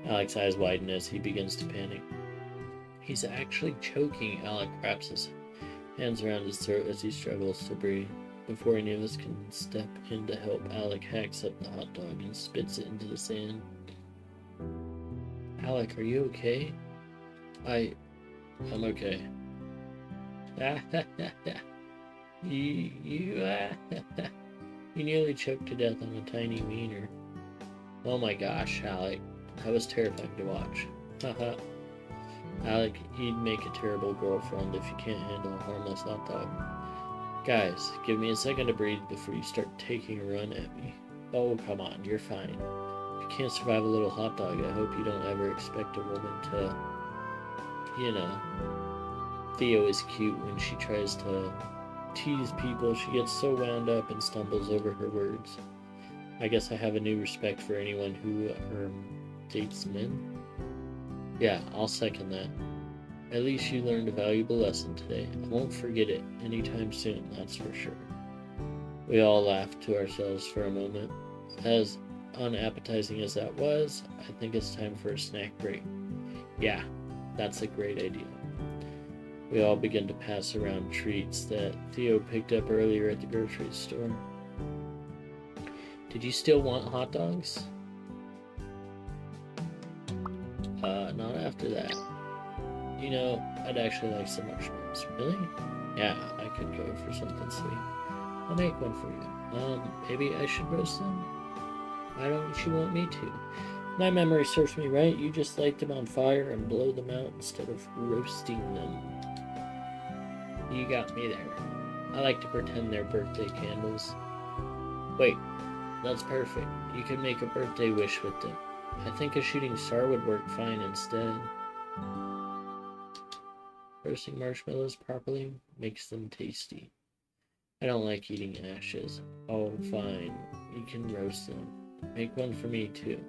Speaker 1: Alec's eyes widen as he begins to panic. He's actually choking. Alec wraps his hands around his throat as he struggles to breathe. Before any of us can step in to help, Alec hacks up the hot dog and spits it into the sand. Alec, are you okay? I'm okay. You nearly choked to death on a tiny wiener. Oh my gosh, Alec. That was terrifying to watch. Haha. Alec, he'd make a terrible girlfriend if you can't handle a harmless hot dog. Guys, give me a second to breathe before you start taking a run at me. Oh, come on, you're fine. If you can't survive a little hot dog, I hope you don't ever expect a woman to, Theo is cute when she tries to tease people. She gets so wound up and stumbles over her words. I guess I have a new respect for anyone who dates men. Yeah, I'll second that. At least you learned a valuable lesson today. I won't forget it anytime soon, that's for sure. We all laughed to ourselves for a moment. As unappetizing as that was, I think it's time for a snack break. Yeah, that's a great idea. We all began to pass around treats that Theo picked up earlier at the grocery store. Did you still want hot dogs? Not after that. I'd actually like some marshmallows. Really? Yeah, I could go for something sweet. I'll make one for you. Maybe I should roast them? Why don't you want me to? My memory serves me right. You just light them on fire and blow them out instead of roasting them. You got me there. I like to pretend they're birthday candles. Wait, that's perfect. You can make a birthday wish with them. I think a shooting star would work fine instead. Roasting marshmallows properly makes them tasty. I don't like eating ashes. Oh, fine. You can roast them. Make one for me, too.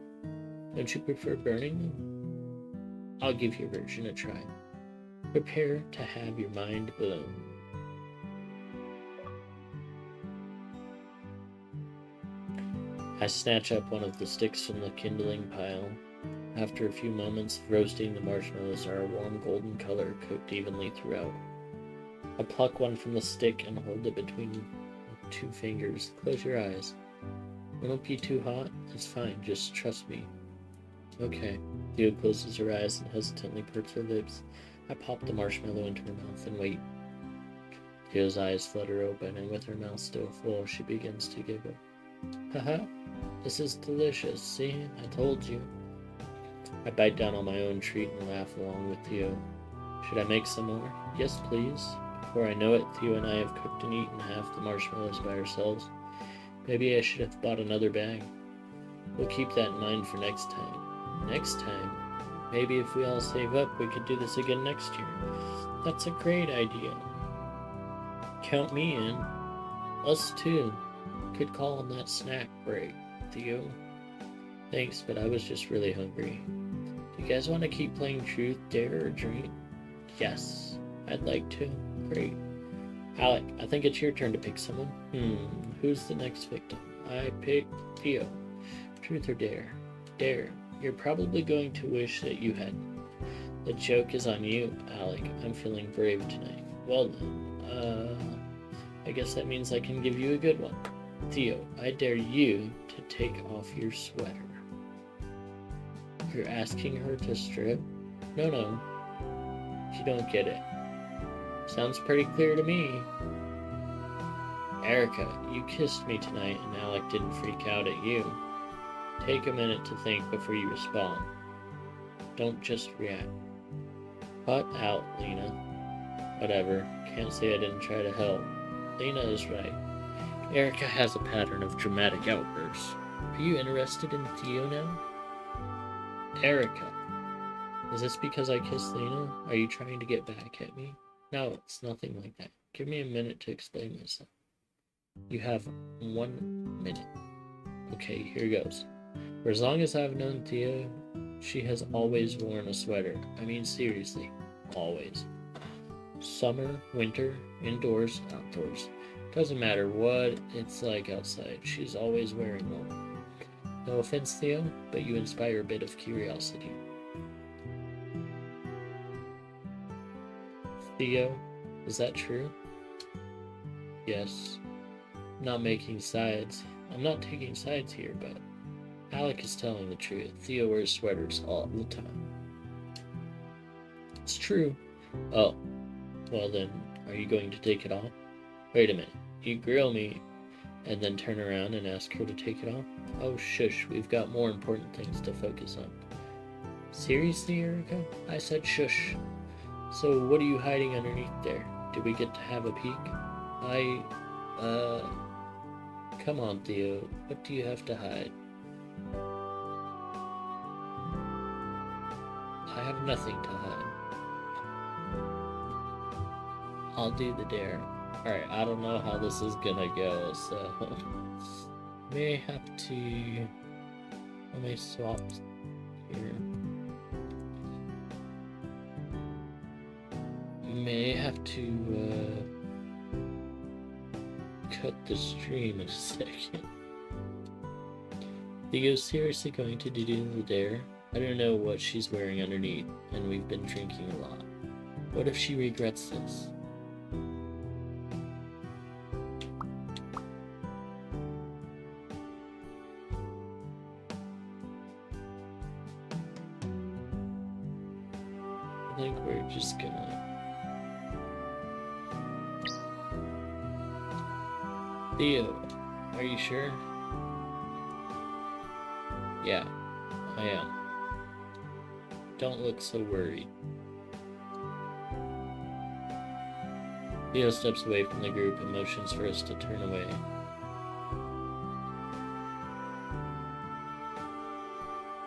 Speaker 1: Don't you prefer burning them? I'll give your version a try. Prepare to have your mind blown. I snatch up one of the sticks from the kindling pile. After a few moments of roasting, the marshmallows are a warm golden color cooked evenly throughout. I pluck one from the stick and hold it between 2 fingers. Close your eyes. It won't be too hot. It's fine. Just trust me. Okay. Theo closes her eyes and hesitantly perks her lips. I pop the marshmallow into her mouth and wait. Theo's eyes flutter open, and with her mouth still full, she begins to giggle. Haha, this is delicious. See, I told you. I bite down on my own treat and laugh along with Theo. Should I make some more? Yes, please. Before I know it, Theo and I have cooked and eaten half the marshmallows by ourselves. Maybe I should have bought another bag. We'll keep that in mind for next time. Next time? Maybe if we all save up, we could do this again next year. That's a great idea. Count me in. Us too. Could call on that snack break, Theo. Thanks, but I was just really hungry. Do you guys want to keep playing Truth, Dare, or Dream? Yes, I'd like to. Great. Alec, I think it's your turn to pick someone. Who's the next victim? I pick Theo. Truth or Dare? Dare. You're probably going to wish that you had. The joke is on you, Alec. I'm feeling brave tonight. Well then, I guess that means I can give you a good one. Theo, I dare you to take off your sweater. You're asking her to strip? No. You don't get it. Sounds pretty clear to me. Erica, you kissed me tonight and Alec didn't freak out at you. Take a minute to think before you respond. Don't just react. Cut out, Lena. Whatever. Can't say I didn't try to help. Lena is right. Erica has a pattern of dramatic outbursts. Are you interested in Theo now? Erica. Is this because I kissed Lena? Are you trying to get back at me? No, it's nothing like that. Give me a minute to explain myself. You have 1 minute. Okay, here goes. For as long as I've known Theo, she has always worn a sweater. I mean, seriously, always. Summer, winter, indoors, outdoors. Doesn't matter what it's like outside, she's always wearing one. No offense, Theo, but you inspire a bit of curiosity. Theo, is that true? Yes. I'm not making sides. I'm not taking sides here, but Alec is telling the truth. Theo wears sweaters all the time. It's true. Oh, well then, are you going to take it off? Wait a minute. You grill me and then turn around and ask her to take it off? Oh, shush. We've got more important things to focus on. Seriously, Erica? I said shush. So what are you hiding underneath there? Do we get to have a peek? Come on, Theo. What do you have to hide? I have nothing to hide. I'll do the dare. Alright, I don't know how this is gonna go, so... may have to... Let me swap here. May have to, cut the stream in a second. Theo's seriously going to do the dare? I don't know what she's wearing underneath, and we've been drinking a lot. What if she regrets this? I think we're just gonna... Theo, are you sure? Yeah, I am. Don't look so worried. Theo steps away from the group and motions for us to turn away.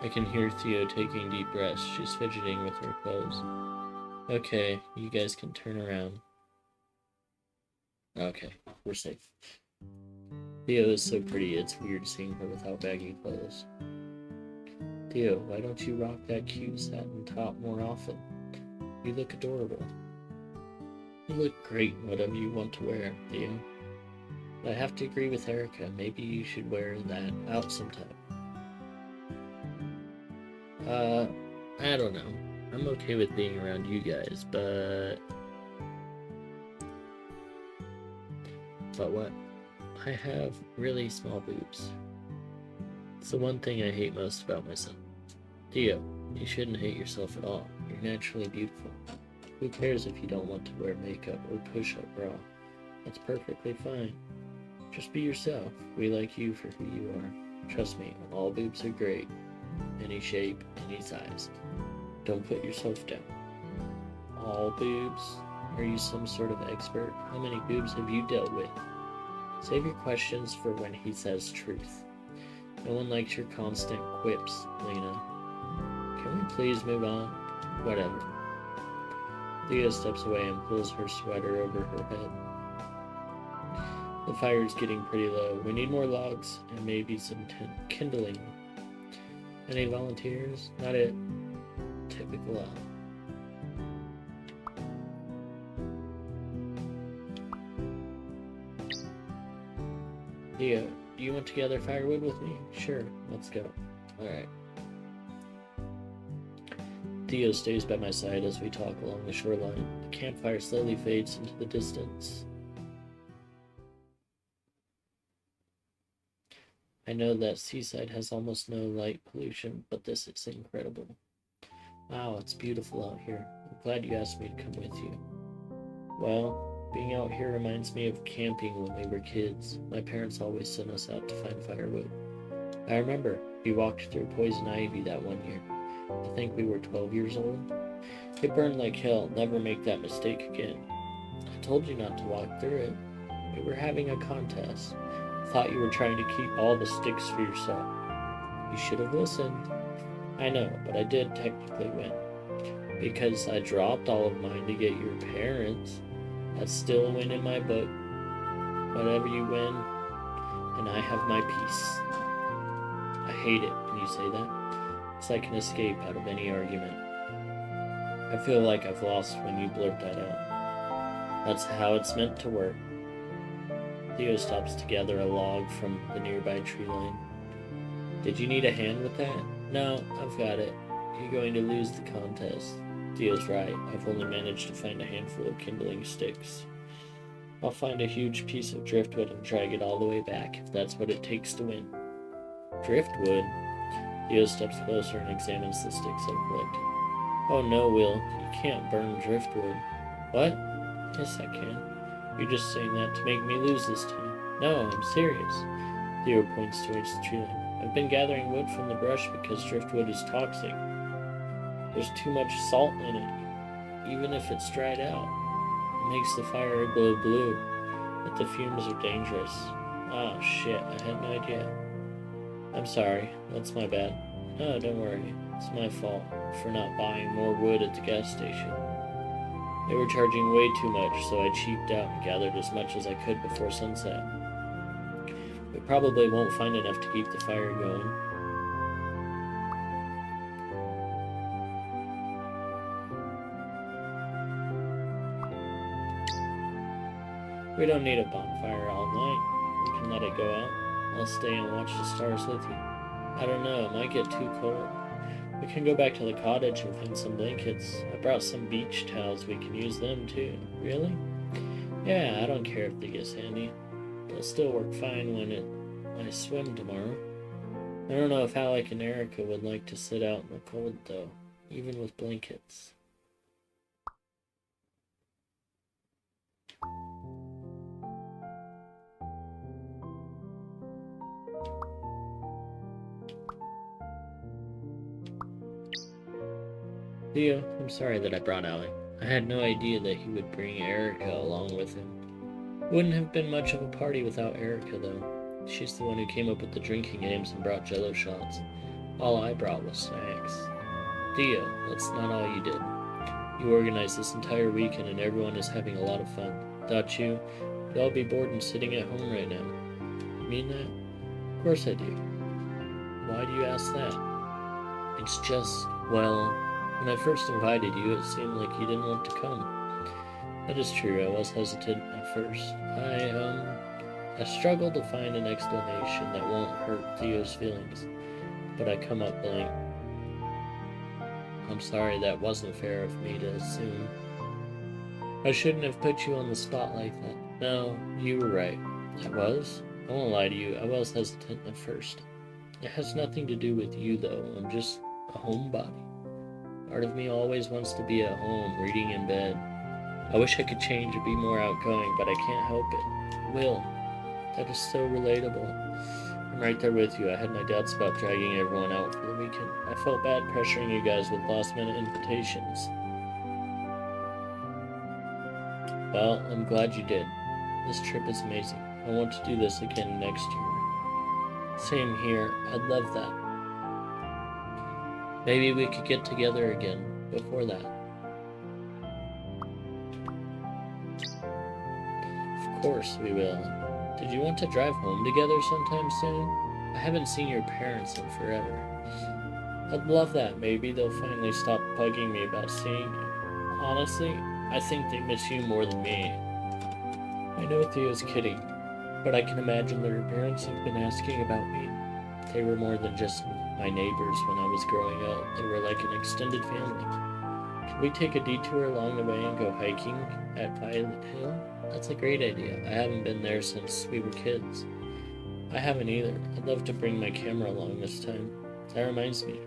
Speaker 1: I can hear Theo taking deep breaths. She's fidgeting with her clothes. Okay, you guys can turn around. Okay, we're safe. Theo is so pretty, it's weird seeing her without baggy clothes. Theo, why don't you rock that cute satin top more often? You look adorable. You look great in whatever you want to wear, Theo. But I have to agree with Erica, maybe you should wear that out sometime. I don't know. I'm okay with being around you guys, but... But what? I have really small boobs. It's the one thing I hate most about myself. Theo, you shouldn't hate yourself at all. You're naturally beautiful. Who cares if you don't want to wear makeup or push-up bra? That's perfectly fine. Just be yourself. We like you for who you are. Trust me, all boobs are great. Any shape, any size. Don't put yourself down. All boobs? Are you some sort of expert? How many boobs have you dealt with? Save your questions for when he says truth. No one likes your constant quips, Lena. Can we please move on? Whatever. Leah steps away and pulls her sweater over her head. The fire is getting pretty low. We need more logs and maybe some kindling. Any volunteers? Not it. Typical Al. Theo, do you want to gather firewood with me? Sure, let's go. Alright. Theo stays by my side as we talk along the shoreline. The campfire slowly fades into the distance. I know that seaside has almost no light pollution, but this is incredible. Wow, it's beautiful out here. I'm glad you asked me to come with you. Well, being out here reminds me of camping when we were kids. My parents always sent us out to find firewood. I remember we walked through poison ivy that one year. I think we were 12 years old. It burned like hell. Never make that mistake again. I told you not to walk through it. We were having a contest. Thought you were trying to keep all the sticks for yourself. You should have listened. I know, but I did technically win. Because I dropped all of mine to get your parents. That's still a win in my book. Whatever you win, and I have my peace. I hate it when you say that. It's like an escape out of any argument. I feel like I've lost when you blurt that out. That's how it's meant to work. Theo stops to gather a log from the nearby tree line. Did you need a hand with that? No, I've got it. You're going to lose the contest. Theo's right. I've only managed to find a handful of kindling sticks. I'll find a huge piece of driftwood and drag it all the way back, if that's what it takes to win. Driftwood? Theo steps closer and examines the sticks I've collected. Oh no, Will. You can't burn driftwood. What? Yes, I can. You're just saying that to make me lose this time. No, I'm serious. Theo points towards the tree line. I've been gathering wood from the brush because driftwood is toxic. There's too much salt in it, even if it's dried out. It makes the fire glow blue, but the fumes are dangerous. Oh shit, I had no idea. I'm sorry, that's my bad. No, don't worry, it's my fault for not buying more wood at the gas station. They were charging way too much, so I cheaped out and gathered as much as I could before sunset. We probably won't find enough to keep the fire going. We don't need a bonfire all night. We can let it go out. I'll stay and watch the stars with you. I don't know, it might get too cold. We can go back to the cottage and find some blankets. I brought some beach towels, we can use them too. Really? Yeah, I don't care if they get sandy. They'll still work fine when I swim tomorrow. I don't know if Alec and Erica would like to sit out in the cold though, even with blankets. Theo, I'm sorry that I brought Alec. I had no idea that he would bring Erica along with him. Wouldn't have been much of a party without Erica, though. She's the one who came up with the drinking games and brought jello shots. All I brought was snacks. Theo, that's not all you did. You organized this entire weekend and everyone is having a lot of fun. Thought you'd all be bored and sitting at home right now. You mean that? Of course I do. Why do you ask that? It's just, well, when I first invited you, it seemed like you didn't want to come. That is true, I was hesitant at first. I struggled to find an explanation that won't hurt Theo's feelings, but I come up blank. I'm sorry, that wasn't fair of me to assume. I shouldn't have put you on the spot like that. No, you were right. I was? I won't lie to you, I was hesitant at first. It has nothing to do with you, though. I'm just a homebody. Part of me always wants to be at home, reading in bed. I wish I could change and be more outgoing, but I can't help it. Will, that is so relatable. I'm right there with you. I had my doubts about dragging everyone out for the weekend. I felt bad pressuring you guys with last-minute invitations. Well, I'm glad you did. This trip is amazing. I want to do this again next year. Same here. I'd love that. Maybe we could get together again before that. Of course we will. Did you want to drive home together sometime soon? I haven't seen your parents in forever. I'd love that. Maybe they'll finally stop bugging me about seeing you. Honestly, I think they miss you more than me. I know Theo's kidding, but I can imagine that her parents have been asking about me. They were more than just my neighbors when I was growing up. They were like an extended family. Could we take a detour along the way and go hiking at Violet Hill? That's a great idea. I haven't been there since we were kids. I haven't either. I'd love to bring my camera along this time. That reminds me,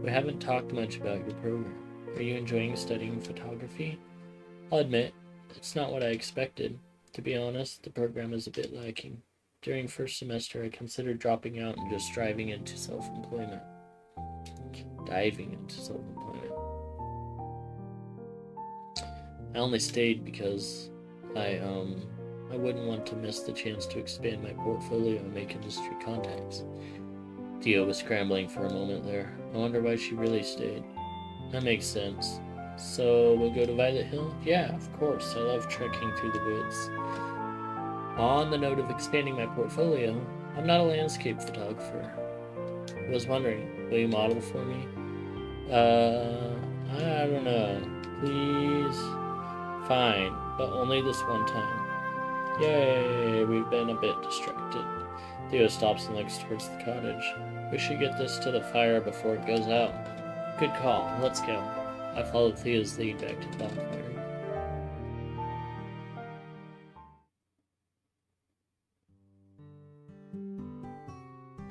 Speaker 1: we haven't talked much about your program. Are you enjoying studying photography? I'll admit, it's not what I expected. To be honest, the program is a bit lacking. During first semester, I considered dropping out and just diving into self-employment. I only stayed because I wouldn't want to miss the chance to expand my portfolio and make industry contacts. Theo was scrambling for a moment there. I wonder why she really stayed. That makes sense. So, we'll go to Violet Hill? Yeah, of course. I love trekking through the woods. On the note of expanding my portfolio, I'm not a landscape photographer. I was wondering, will you model for me? I don't know. Please? Fine, but only this one time. Yay, we've been a bit distracted. Theo stops and looks towards the cottage. We should get this to the fire before it goes out. Good call. Let's go. I followed Thea's lead back to the bonfire.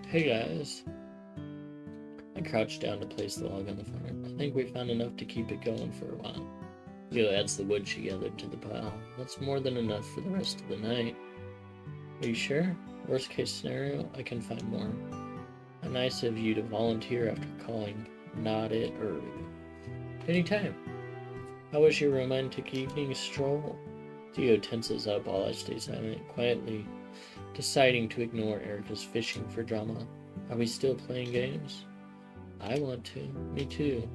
Speaker 1: Hey guys. I crouched down to place the log on the fire. I think we found enough to keep it going for a while. Theo adds the wood she gathered to the pile. That's more than enough for the rest of the night. Are you sure? Worst case scenario, I can find more. How nice of you to volunteer after calling not it early. Anytime. How was your romantic evening stroll? Theo tenses up while I stay silent, quietly deciding to ignore Erica's fishing for drama. Are we still playing games? I want to. Me too.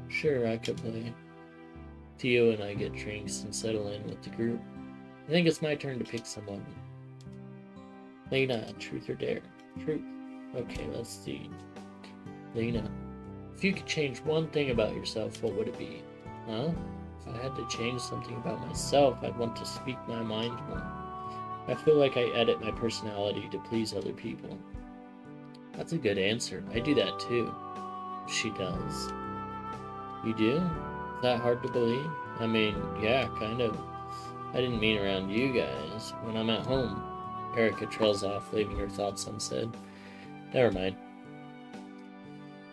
Speaker 1: Sure, I could play. Theo and I get drinks and settle in with the group. I think it's my turn to pick someone. Lena, truth or dare? Truth. Okay, let's see. Lena, if you could change one thing about yourself, what would it be? Huh? If I had to change something about myself, I'd want to speak my mind more. I feel like I edit my personality to please other people. That's a good answer. I do that too. She does. You do? Is that hard to believe? I mean, yeah, kind of. I didn't mean around you guys. When I'm at home. Erica trails off, leaving her thoughts unsaid. Never mind.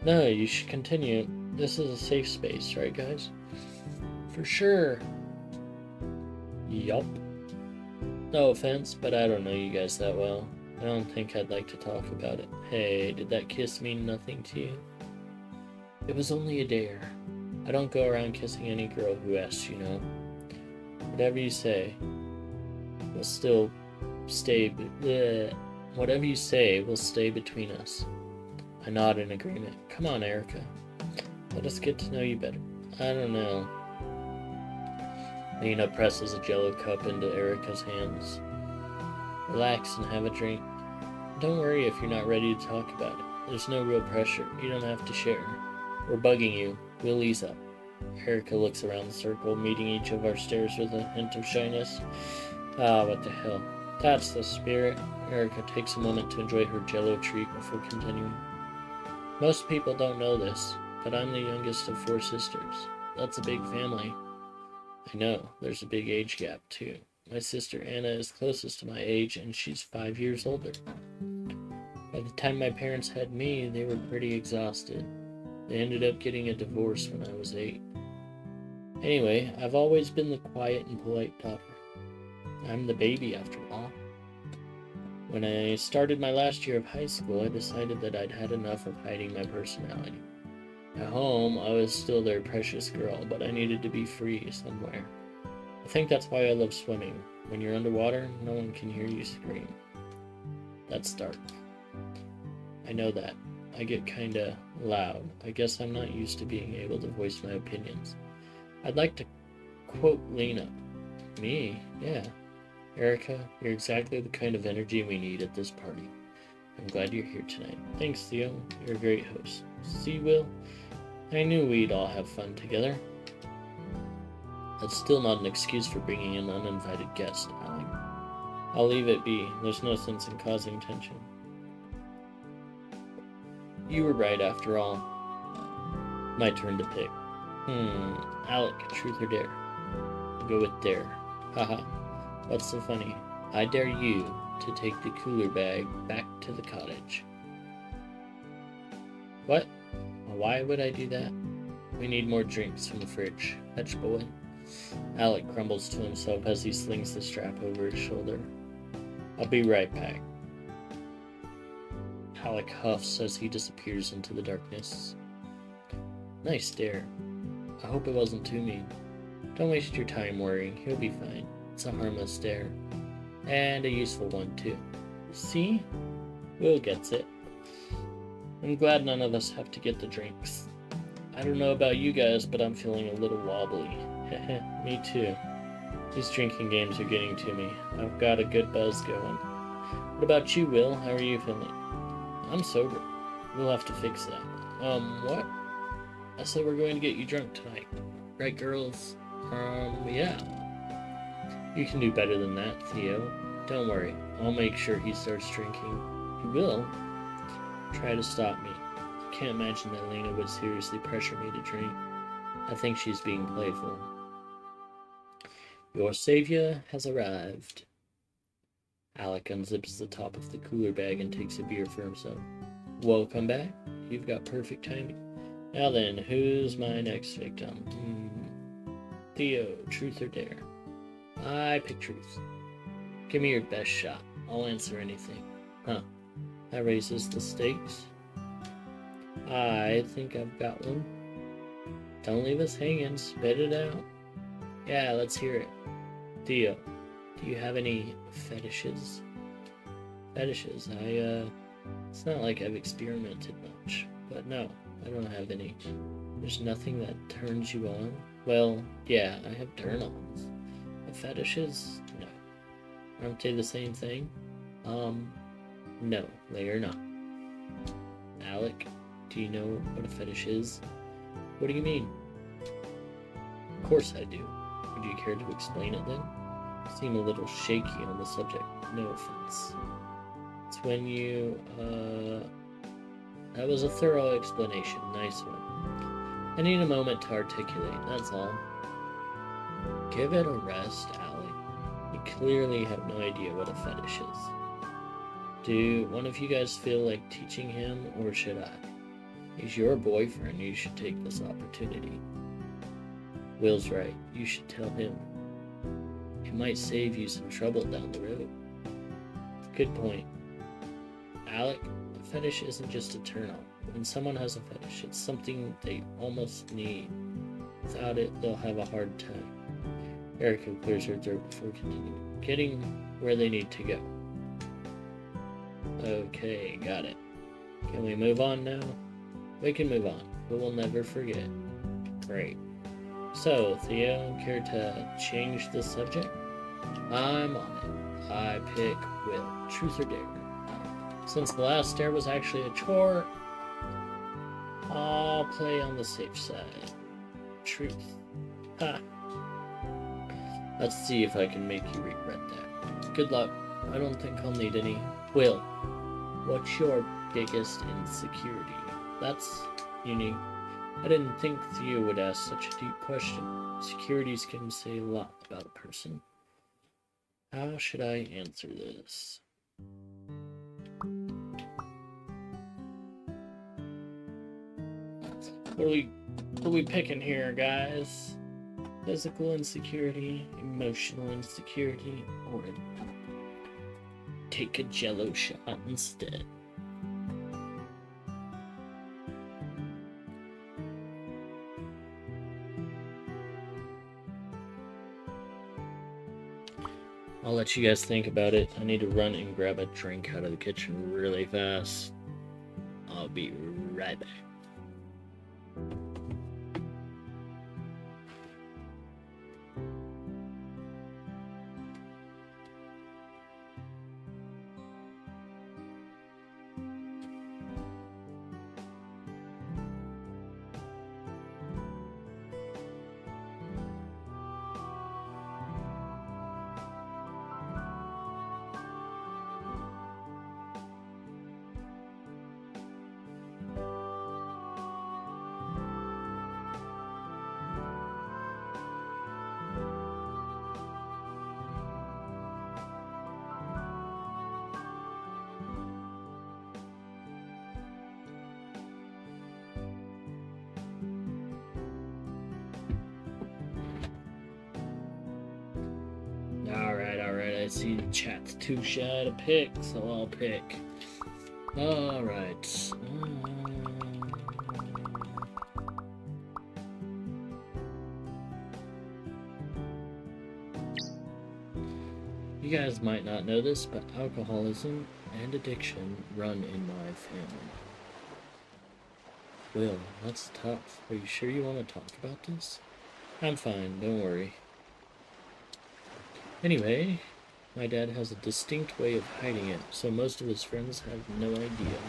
Speaker 1: No, you should continue. This is a safe space, right, guys? For sure. Yup. No offense, but I don't know you guys that well. I don't think I'd like to talk about it. Hey, did that kiss mean nothing to you? It was only a dare. I don't go around kissing any girl who asks, you know. Whatever you say will still stay. Whatever you say will stay between us. I nod in agreement. Come on, Erica. Let us get to know you better. I don't know. Lena presses a jello cup into Erica's hands. Relax and have a drink. Don't worry if you're not ready to talk about it. There's no real pressure. You don't have to share. We're bugging you. We'll ease up. Erica looks around the circle, meeting each of our stares with a hint of shyness. Ah, what the hell. That's the spirit. Erica takes a moment to enjoy her jello treat before continuing. Most people don't know this, but I'm the youngest of 4 sisters. That's a big family. I know, there's a big age gap too. My sister Anna is closest to my age, and she's 5 years older. By the time my parents had me, they were pretty exhausted. They ended up getting a divorce when I was 8. Anyway, I've always been the quiet and polite daughter. I'm the baby after all. When I started my last year of high school, I decided that I'd had enough of hiding my personality. At home, I was still their precious girl, but I needed to be free somewhere. I think that's why I love swimming. When you're underwater, no one can hear you scream. That's dark. I know that. I get kinda loud. I guess I'm not used to being able to voice my opinions. I'd like to quote Lena. Me? Yeah. Erica, you're exactly the kind of energy we need at this party. I'm glad you're here tonight. Thanks, Theo. You're a great host. See, Will? I knew we'd all have fun together. That's still not an excuse for bringing an uninvited guest, Alec. I'll leave it be. There's no sense in causing tension. You were right after all. My turn to pick. Alec, truth or dare? I'll go with dare. Haha. What's so funny? I dare you to take the cooler bag back to the cottage. What? Why would I do that? We need more drinks from the fridge. Fetch boy. Alec grumbles to himself as he slings the strap over his shoulder. I'll be right back. Alec huffs as he disappears into the darkness. Nice dare. I hope it wasn't too mean. Don't waste your time worrying. He'll be fine. It's a harmless dare. And a useful one, too. See? Will gets it. I'm glad none of us have to get the drinks. I don't know about you guys, but I'm feeling a little wobbly. Heh, me too. These drinking games are getting to me. I've got a good buzz going. What about you, Will? How are you feeling? I'm sober. We'll have to fix that. What? I said we're going to get you drunk tonight. Right, girls? Yeah. You can do better than that, Theo. Don't worry. I'll make sure he starts drinking. He will. try to stop me. I can't imagine that Lena would seriously pressure me to drink. I think she's being playful. Your savior has arrived. Alec unzips the top of the cooler bag and takes a beer for himself. Welcome back. You've got perfect timing. Now then, who's my next victim? Theo, truth or dare? I pick truth. Give me your best shot. I'll answer anything. Huh. That raises the stakes. I think I've got one. Don't leave us hanging. Spit it out. Yeah, let's hear it. Theo, do you have any fetishes? Fetishes? It's not like I've experimented much. But no, I don't have any. There's nothing that turns you on? Well, yeah, I have turn-ons. But fetishes? No. Aren't they the same thing? No, they are not. Alec, do you know what a fetish is? What do you mean? Of course I do. Would you care to explain it then? You seem a little shaky on the subject. No offense. It's when you, That was a thorough explanation. Nice one. I need a moment to articulate, that's all. Give it a rest, Alec. You clearly have no idea what a fetish is. Do one of you guys feel like teaching him, or should I? He's your boyfriend, you should take this opportunity. Will's right, you should tell him. It might save you some trouble down the road. Good point. Alec, a fetish isn't just a turn-on. When someone has a fetish, it's something they almost need. Without it, they'll have a hard time. Erica clears her throat before continuing. Getting where they need to go. Okay, got it. Can we move on now? We can move on, but we'll never forget. Great. So, Theo, care to change the subject? I'm on it. I pick Will. Truth or dare? Since the last dare was actually a chore, I'll play on the safe side. Truth. Ha. Let's see if I can make you regret that. Good luck. I don't think I'll need any. Will, what's your biggest insecurity? That's unique. I didn't think Theo would ask such a deep question. Insecurities can say a lot about a person. How should I answer this? What are we picking here, guys? Physical insecurity, emotional insecurity, or take a jello shot instead? I'll let you guys think about it. I need to run and grab a drink out of the kitchen really fast. I'll be right back. Alright, I see the chat's too shy to pick, so I'll pick. Alright. You guys might not know this, but alcoholism and addiction run in my family. Will, that's tough. Are you sure you want to talk about this? I'm fine, don't worry. Anyway, my dad has a distinct way of hiding it, so most of his friends have no idea.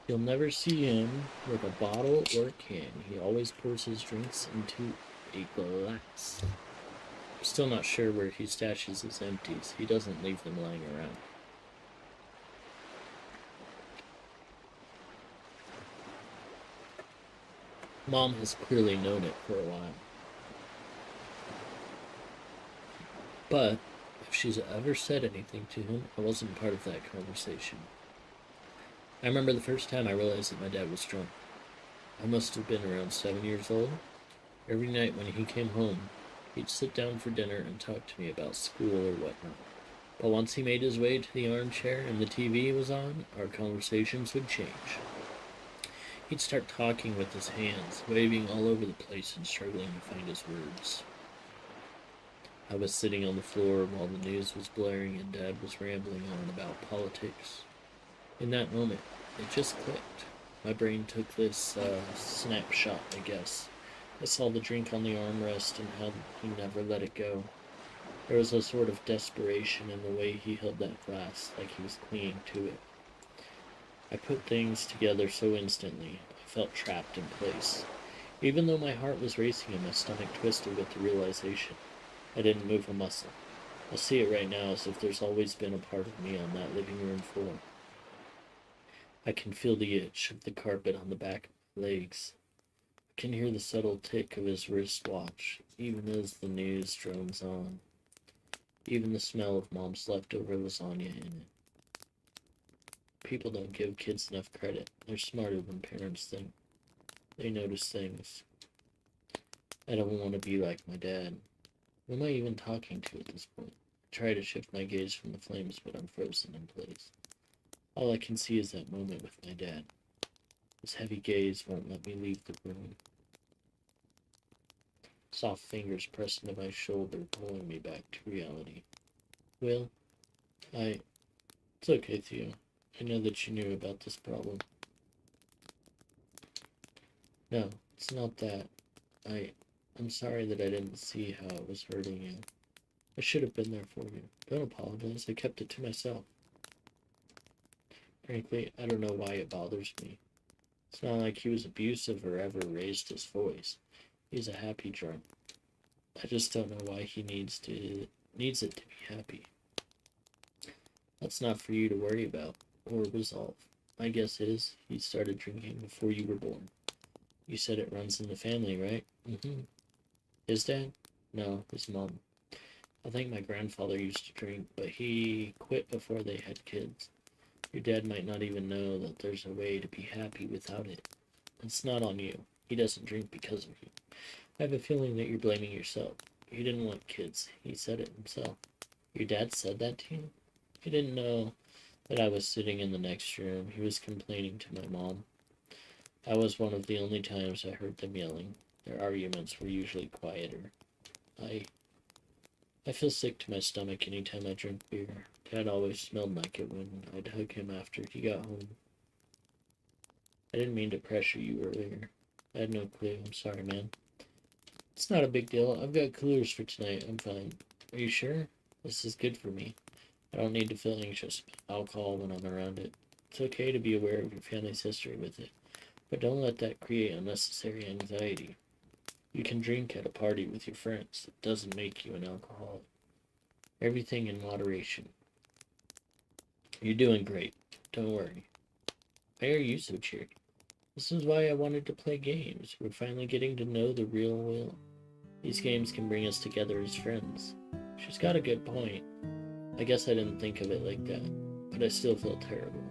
Speaker 1: You'll never see him with a bottle or a can. He always pours his drinks into a glass. I'm still not sure where he stashes his empties. He doesn't leave them lying around. Mom has clearly known it for a while. But if she's ever said anything to him, I wasn't part of that conversation. I remember the first time I realized that my dad was drunk. I must have been around 7 years old. Every night when he came home, he'd sit down for dinner and talk to me about school or whatnot. But once he made his way to the armchair and the TV was on, our conversations would change. He'd start talking with his hands, waving all over the place and struggling to find his words. I was sitting on the floor while the news was blaring and Dad was rambling on about politics. In that moment, it just clicked. My brain took this snapshot, I guess. I saw the drink on the armrest and how he never let it go. There was a sort of desperation in the way he held that glass, like he was clinging to it. I put things together so instantly, I felt trapped in place. Even though my heart was racing and my stomach twisted with the realization, I didn't move a muscle. I see it right now as if there's always been a part of me on that living room floor. I can feel the itch of the carpet on the back of my legs. I can hear the subtle tick of his wristwatch, even as the news drones on. Even the smell of Mom's leftover lasagna in it. People don't give kids enough credit. They're smarter than parents think. They notice things. I don't want to be like my dad. Who am I even talking to at this point? I try to shift my gaze from the flames, but I'm frozen in place. All I can see is that moment with my dad. His heavy gaze won't let me leave the room. Soft fingers pressed into my shoulder, pulling me back to reality. Will, it's okay, Theo. I know that you knew about this problem. No, it's not that. I'm sorry that I didn't see how it was hurting you. I should have been there for you. Don't apologize. I kept it to myself. Frankly, I don't know why it bothers me. It's not like he was abusive or ever raised his voice. He's a happy drunk. I just don't know why he needs it to be happy. That's not for you to worry about or resolve. My guess is he started drinking before you were born. You said it runs in the family, right? Mm-hmm. His dad? No, his mom. I think my grandfather used to drink, but he quit before they had kids. Your dad might not even know that there's a way to be happy without it. It's not on you. He doesn't drink because of you. I have a feeling that you're blaming yourself. You didn't want kids. He said it himself. Your dad said that to you? He didn't know that I was sitting in the next room. He was complaining to my mom. That was one of the only times I heard them yelling. Their arguments were usually quieter. I feel sick to my stomach anytime I drink beer. Dad always smelled like it when I'd hug him after he got home. I didn't mean to pressure you earlier. I had no clue. I'm sorry, man. It's not a big deal. I've got coolers for tonight. I'm fine. Are you sure? This is good for me. I don't need to feel anxious about alcohol when I'm around it. It's okay to be aware of your family's history with it, but don't let that create unnecessary anxiety. You can drink at a party with your friends. It doesn't make you an alcoholic. Everything in moderation. You're doing great. Don't worry. Why are you so cheery? This is why I wanted to play games. We're finally getting to know the real Will. These games can bring us together as friends. She's got a good point. I guess I didn't think of it like that, but I still feel terrible.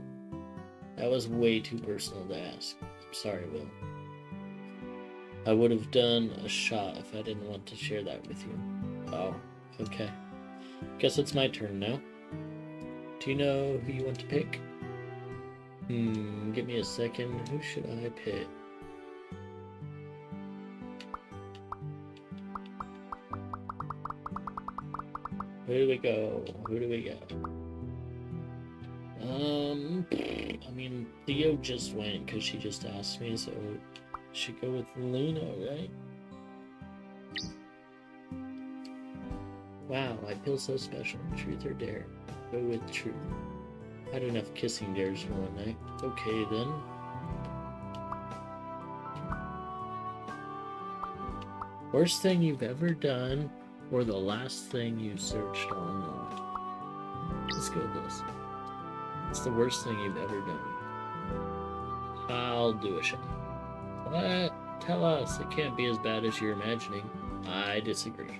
Speaker 1: That was way too personal to ask. I'm sorry, Will. I would have done a shot if I didn't want to share that with you. Oh, okay. Guess it's my turn now. Do you know who you want to pick? Give me a second. Who should I pick? Who do we go? Who do we go? I mean, Theo just went because she just asked me, so should go with Luna, right? Wow, I feel so special. Truth or dare? Go with truth. Had enough kissing dares for one night. Okay then. Worst thing you've ever done, or the last thing you searched online? Let's go with this. It's the worst thing you've ever done. I'll do a shot. What? Tell us, it can't be as bad as you're imagining. I disagree.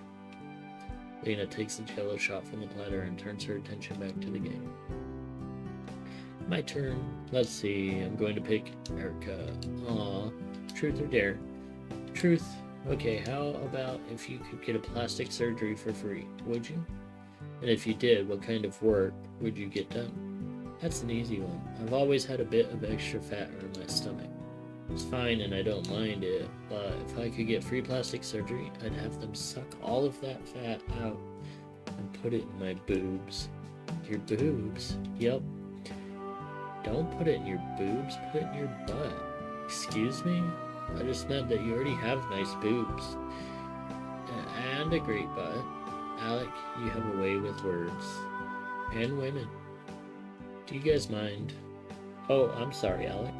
Speaker 1: Lena takes a jello shot from the platter and turns her attention back to the game. My turn. Let's see, I'm going to pick Erica. Aw, truth or dare? Truth. Okay, how about if you could get a plastic surgery for free? Would you? And if you did, what kind of work would you get done? That's an easy one. I've always had a bit of extra fat around my stomach. It's fine and I don't mind it, but if I could get free plastic surgery, I'd have them suck all of that fat out and put it in my boobs. Your boobs? Yep. Don't put it in your boobs, put it in your butt. Excuse me? I just meant that you already have nice boobs. And a great butt. Alec, you have a way with words. And women. Do you guys mind? Oh, I'm sorry, Alec.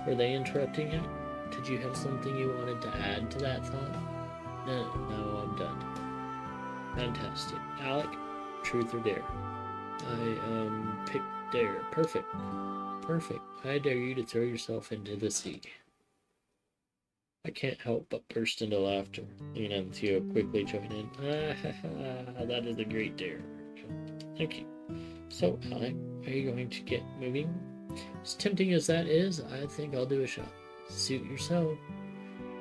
Speaker 1: Were they interrupting you? Did you have something you wanted to add to that thought? No, I'm done. Fantastic. Alec, truth or dare? I, pick dare. Perfect. I dare you to throw yourself into the sea. I can't help but burst into laughter. Lena and Theo quickly join in. That is a great dare. Thank you. So, Alec, are you going to get moving? As tempting as that is, I think I'll do a shot. Suit yourself.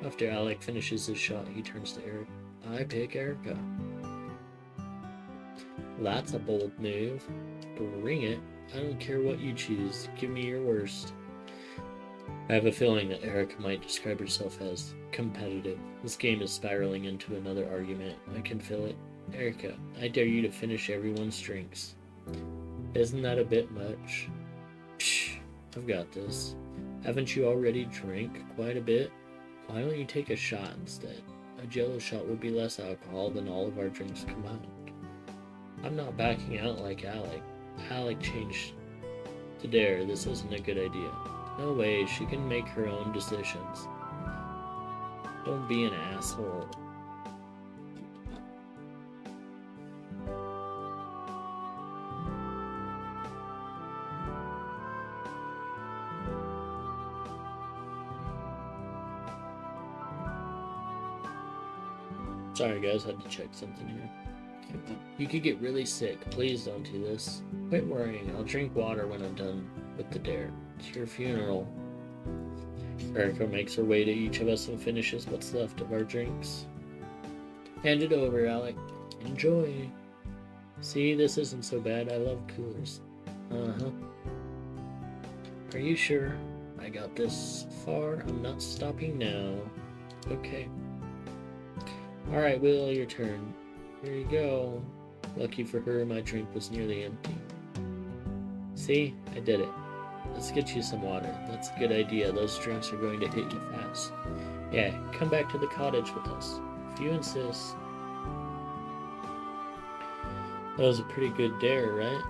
Speaker 1: After Alec finishes his shot, he turns to Eric. I pick Erica. That's a bold move. Bring it. I don't care what you choose. Give me your worst. I have a feeling that Erica might describe herself as competitive. This game is spiraling into another argument. I can feel it. Erica, I dare you to finish everyone's drinks. Isn't that a bit much? Shh, I've got this. Haven't you already drank quite a bit? Why don't you take a shot instead? A jello shot would be less alcohol than all of our drinks combined. I'm not backing out like Alec. Alec changed to dare. This isn't a good idea. No way, she can make her own decisions. Don't be an asshole. Sorry guys, had to check something here. You could get really sick. Please don't do this. Quit worrying. I'll drink water when I'm done with the dare. It's your funeral. Erica makes her way to each of us and finishes what's left of our drinks. Hand it over, Alec. Enjoy. See, this isn't so bad. I love coolers. Uh-huh. Are you sure? I got this far. I'm not stopping now. Okay. Alright, Will, your turn. Here you go. Lucky for her, my drink was nearly empty. See? I did it. Let's get you some water. That's a good idea. Those drinks are going to hit you fast. Yeah, come back to the cottage with us. If you insist. That was a pretty good dare, right?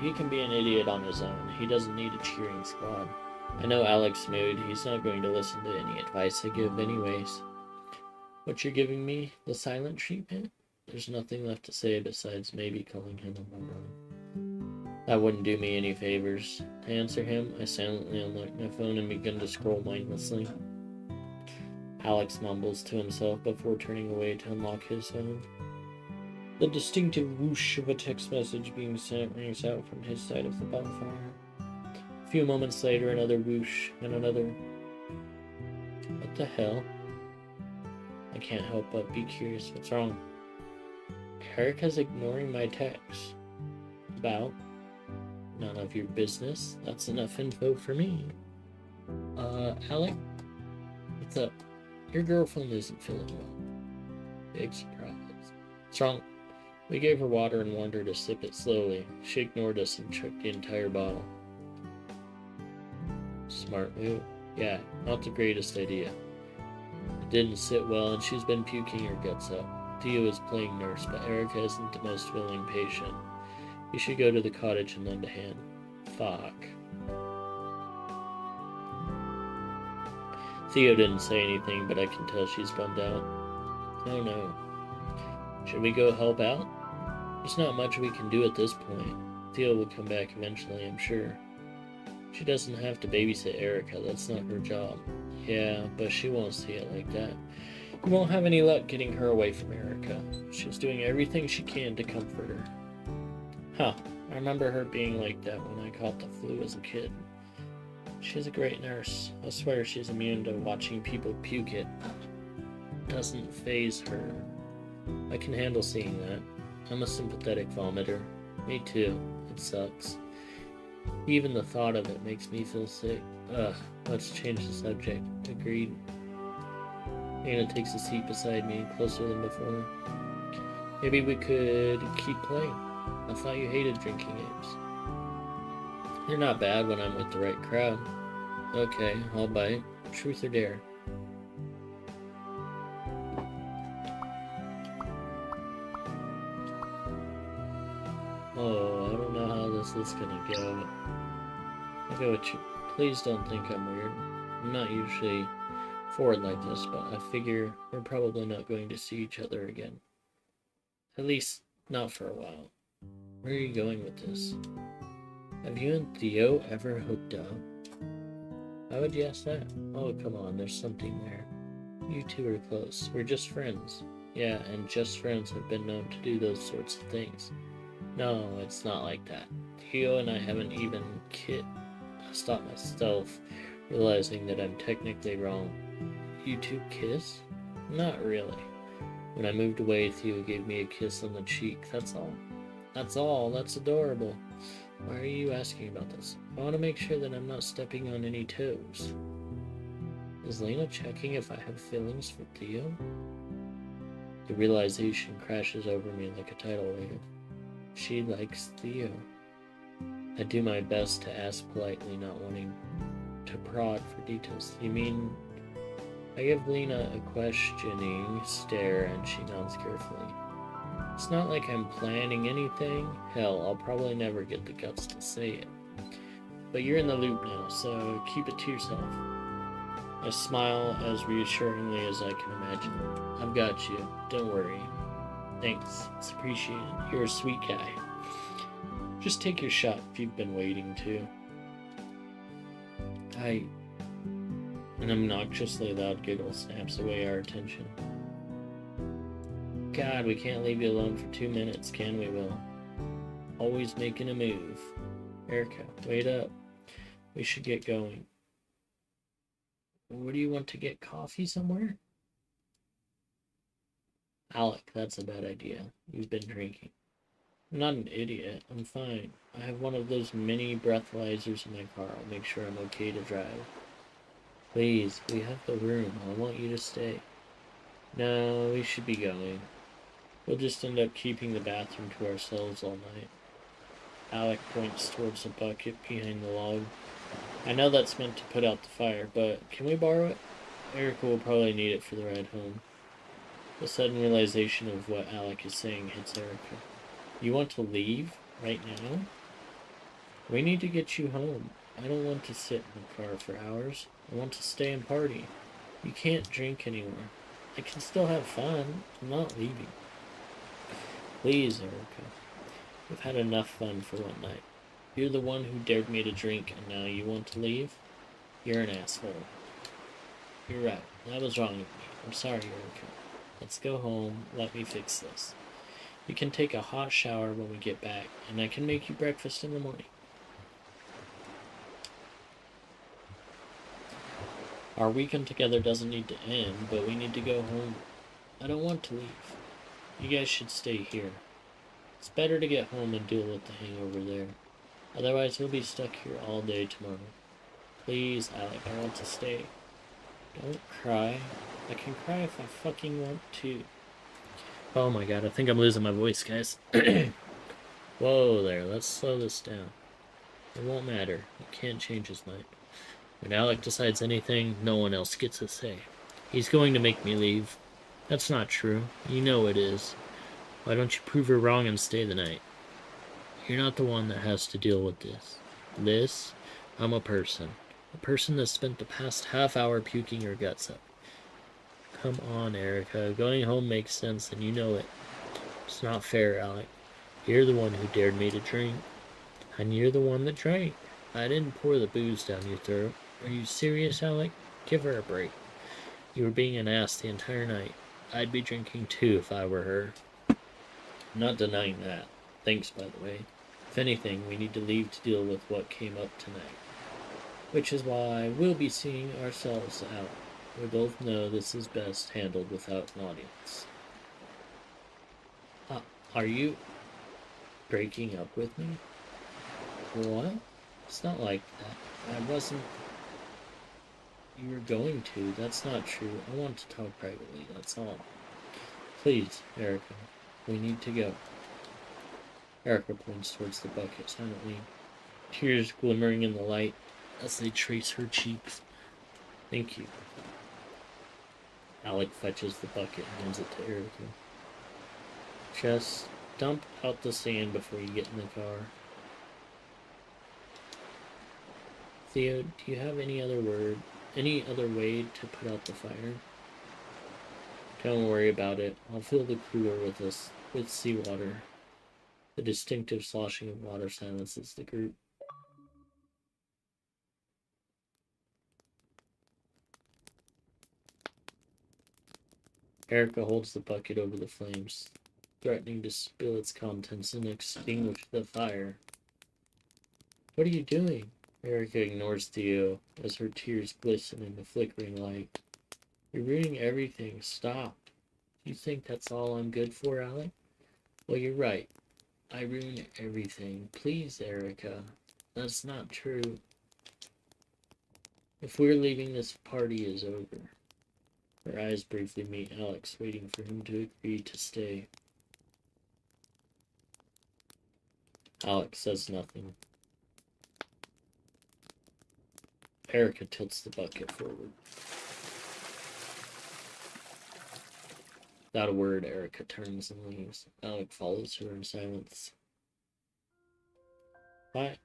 Speaker 1: He can be an idiot on his own. He doesn't need a cheering squad. I know Alec's mood. He's not going to listen to any advice I give anyways. What you're giving me? The silent treatment? There's nothing left to say besides maybe calling him a moron. That wouldn't do me any favors. To answer him, I silently unlocked my phone and began to scroll mindlessly. Alex mumbles to himself before turning away to unlock his phone. The distinctive whoosh of a text message being sent rings out from his side of the bonfire. A few moments later, another whoosh and another. What the hell? I can't help but be curious. What's wrong? Erica's ignoring my text. About? None of your business. That's enough info for me. Alec? What's up? Your girlfriend isn't feeling well. Big surprise. What's wrong? We gave her water and warned her to sip it slowly. She ignored us and chugged the entire bottle. Smart move. Yeah, not the greatest idea. It didn't sit well and she's been puking her guts up. Theo is playing nurse, but Erica isn't the most willing patient. You should go to the cottage and lend a hand. Fuck. Theo didn't say anything, but I can tell she's bummed out. Oh no. Should we go help out? There's not much we can do at this point. Theo will come back eventually, I'm sure. She doesn't have to babysit Erica, that's not her job. Yeah, but she won't see it like that. You won't have any luck getting her away from Erica. She's doing everything she can to comfort her. Huh, I remember her being like that when I caught the flu as a kid. She's a great nurse. I swear she's immune to watching people puke it. Doesn't faze her. I can handle seeing that. I'm a sympathetic vomiter. Me too. It sucks. Even the thought of it makes me feel sick. Ugh, let's change the subject. Agreed. Anna takes a seat beside me, closer than before. Maybe we could keep playing. I thought you hated drinking games. You're not bad when I'm with the right crowd. Okay, I'll bite. Truth or dare? Oh, I don't know how this is gonna go. I'll go with you. Please don't think I'm weird. I'm not usually forward like this, but I figure we're probably not going to see each other again. At least, not for a while. Where are you going with this? Have you and Theo ever hooked up? Why would you ask that? Oh, come on, there's something there. You two are close. We're just friends. Yeah, and just friends have been known to do those sorts of things. No, it's not like that. Theo and I haven't even I stopped myself, realizing that I'm technically wrong. You two kiss? Not really. When I moved away, Theo gave me a kiss on the cheek, that's all. That's all, that's adorable. Why are you asking about this? I want to make sure that I'm not stepping on any toes. Is Lena checking if I have feelings for Theo? The realization crashes over me like a tidal wave. She likes Theo. I do my best to ask politely, not wanting to prod for details. You mean... I give Lena a questioning stare and she nods carefully. It's not like I'm planning anything. Hell, I'll probably never get the guts to say it. But you're in the loop now, so keep it to yourself. I smile as reassuringly as I can imagine. I've got you. Don't worry. Thanks. It's appreciated. You're a sweet guy. Just take your shot if you've been waiting to. An obnoxiously loud giggle snaps away our attention. God, we can't leave you alone for 2 minutes, can we, Will? Always making a move. Erica, wait up. We should get going. What do you want to get coffee somewhere? Alec, that's a bad idea. You've been drinking. I'm not an idiot. I'm fine. I have one of those mini breathalyzers in my car. I'll make sure I'm okay to drive. Please, we have the room. I want you to stay. No, we should be going. We'll just end up keeping the bathroom to ourselves all night. Alec points towards a bucket behind the log. I know that's meant to put out the fire, but can we borrow it? Erica will probably need it for the ride home. The sudden realization of what Alec is saying hits Erica. You want to leave? Right now? We need to get you home. I don't want to sit in the car for hours. I want to stay and party. You can't drink anymore. I can still have fun. I'm not leaving. Please, Erica. We've had enough fun for one night. You're the one who dared me to drink, and now you want to leave? You're an asshole. You're right. That was wrong of me. I'm sorry, Erica. Let's go home. Let me fix this. You can take a hot shower when we get back, and I can make you breakfast in the morning. Our weekend together doesn't need to end, but we need to go home. I don't want to leave. You guys should stay here. It's better to get home and deal with the hangover there. Otherwise, we'll be stuck here all day tomorrow. Please, Alec, I want to stay. Don't cry. I can cry if I fucking want to. Oh my god, I think I'm losing my voice, guys. Whoa there, let's slow this down. It won't matter. You can't change his mind. When Alec decides anything, no one else gets a say. He's going to make me leave. That's not true. You know it is. Why don't you prove her wrong and stay the night? You're not the one that has to deal with this. I'm a person. A person that spent the past half hour puking your guts up. Come on, Erica. Going home makes sense and you know it. It's not fair, Alec. You're the one who dared me to drink, and you're the one that drank. I didn't pour the booze down your throat. Are you serious, Alec? Give her a break. You were being an ass the entire night. I'd be drinking too if I were her. I'm not denying that. Thanks, by the way. If anything, we need to leave to deal with what came up tonight. Which is why we'll be seeing ourselves out. We both know this is best handled without an audience. Are you breaking up with me? What? It's not like that. I wasn't. You were going to. That's not true. I want to talk privately, that's all. Please, Erica. We need to go. Erica points towards the bucket silently, tears glimmering in the light as they trace her cheeks. Thank you. Alec fetches the bucket and hands it to Erica. Just dump out the sand before you get in the car. Theo, do you have any other way to put out the fire? Don't worry about it. I'll fill the cooler with seawater. The distinctive sloshing of water silences the group. Erica holds the bucket over the flames, threatening to spill its contents and extinguish the fire. What are you doing? Erica ignores Theo as her tears glisten in the flickering light. You're ruining everything. Stop. You think that's all I'm good for, Alec? Well, you're right. I ruin everything. Please, Erica. That's not true. If we're leaving, this party is over. Her eyes briefly meet Alex, waiting for him to agree to stay. Alex says nothing. Erica tilts the bucket forward. Without a word, Erica turns and leaves. Alec follows her in silence. Why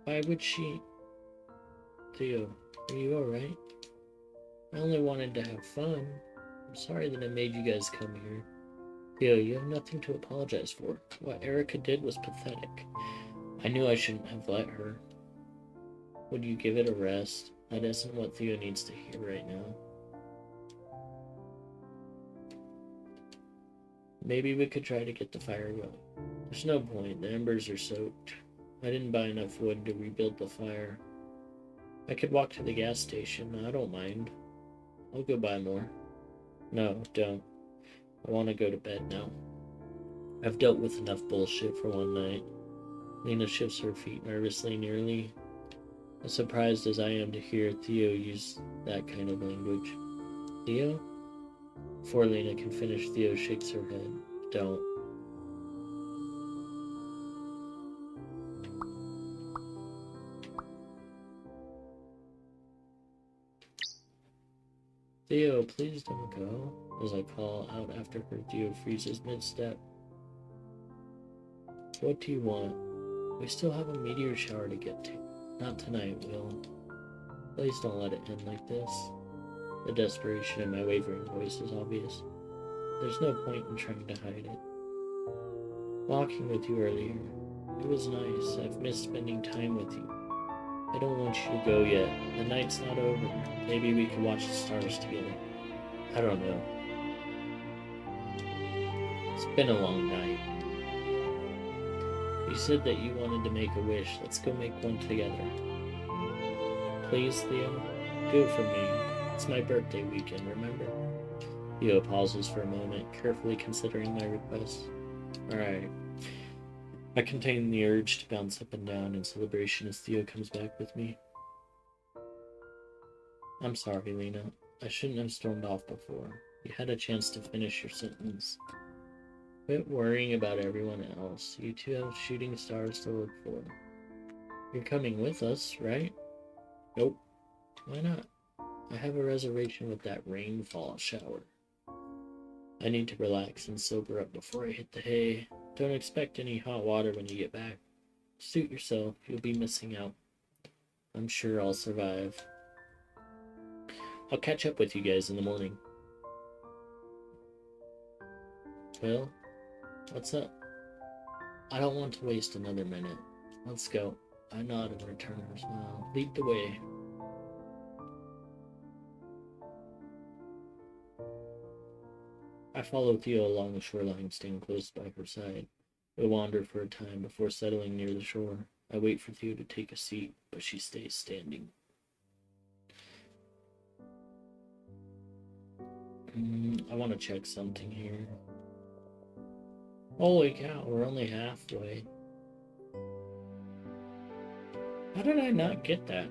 Speaker 1: would she? Theo, are you alright? I only wanted to have fun. I'm sorry that I made you guys come here. Theo, you have nothing to apologize for. What Erica did was pathetic. I knew I shouldn't have let her. Would you give it a rest? That isn't what Theo needs to hear right now. Maybe we could try to get the fire going. There's no point. The embers are soaked. I didn't buy enough wood to rebuild the fire. I could walk to the gas station. I don't mind. I'll go buy more. No, don't. I want to go to bed now. I've dealt with enough bullshit for one night. Lena shifts her feet nervously, nearly as surprised as I am to hear Theo use that kind of language. Theo? Before Lena can finish, Theo shakes her head. Don't. Theo, please don't go, as I call out after her. Theo freezes mid-step. What do you want? We still have a meteor shower to get to. Not tonight, Will. Please don't let it end like this. The desperation in my wavering voice is obvious. There's no point in trying to hide it. Walking with you earlier. It was nice. I've missed spending time with you. I don't want you to go yet. The night's not over. Maybe we could watch the stars together. I don't know. It's been a long night. You said that you wanted to make a wish. Let's go make one together. Please, Theo? Do it for me. It's my birthday weekend, remember? Theo pauses for a moment, carefully considering my request. Alright. I contain the urge to bounce up and down in celebration as Theo comes back with me. I'm sorry, Lena. I shouldn't have stormed off before. You had a chance to finish your sentence. Quit worrying about everyone else. You two have shooting stars to look for. You're coming with us, right? Nope. Why not? I have a reservation with that rainfall shower. I need to relax and sober up before I hit the hay. Don't expect any hot water when you get back. Suit yourself. You'll be missing out. I'm sure I'll survive. I'll catch up with you guys in the morning. Well, What's up? I don't want to waste another minute. Let's go. I nod and return her smile. Lead the way. I follow Theo along the shoreline, staying close by her side. We wander for a time before settling near the shore. I wait for Theo to take a seat, but she stays standing. I want to check something here. Holy cow, we're only halfway. How did I not get that?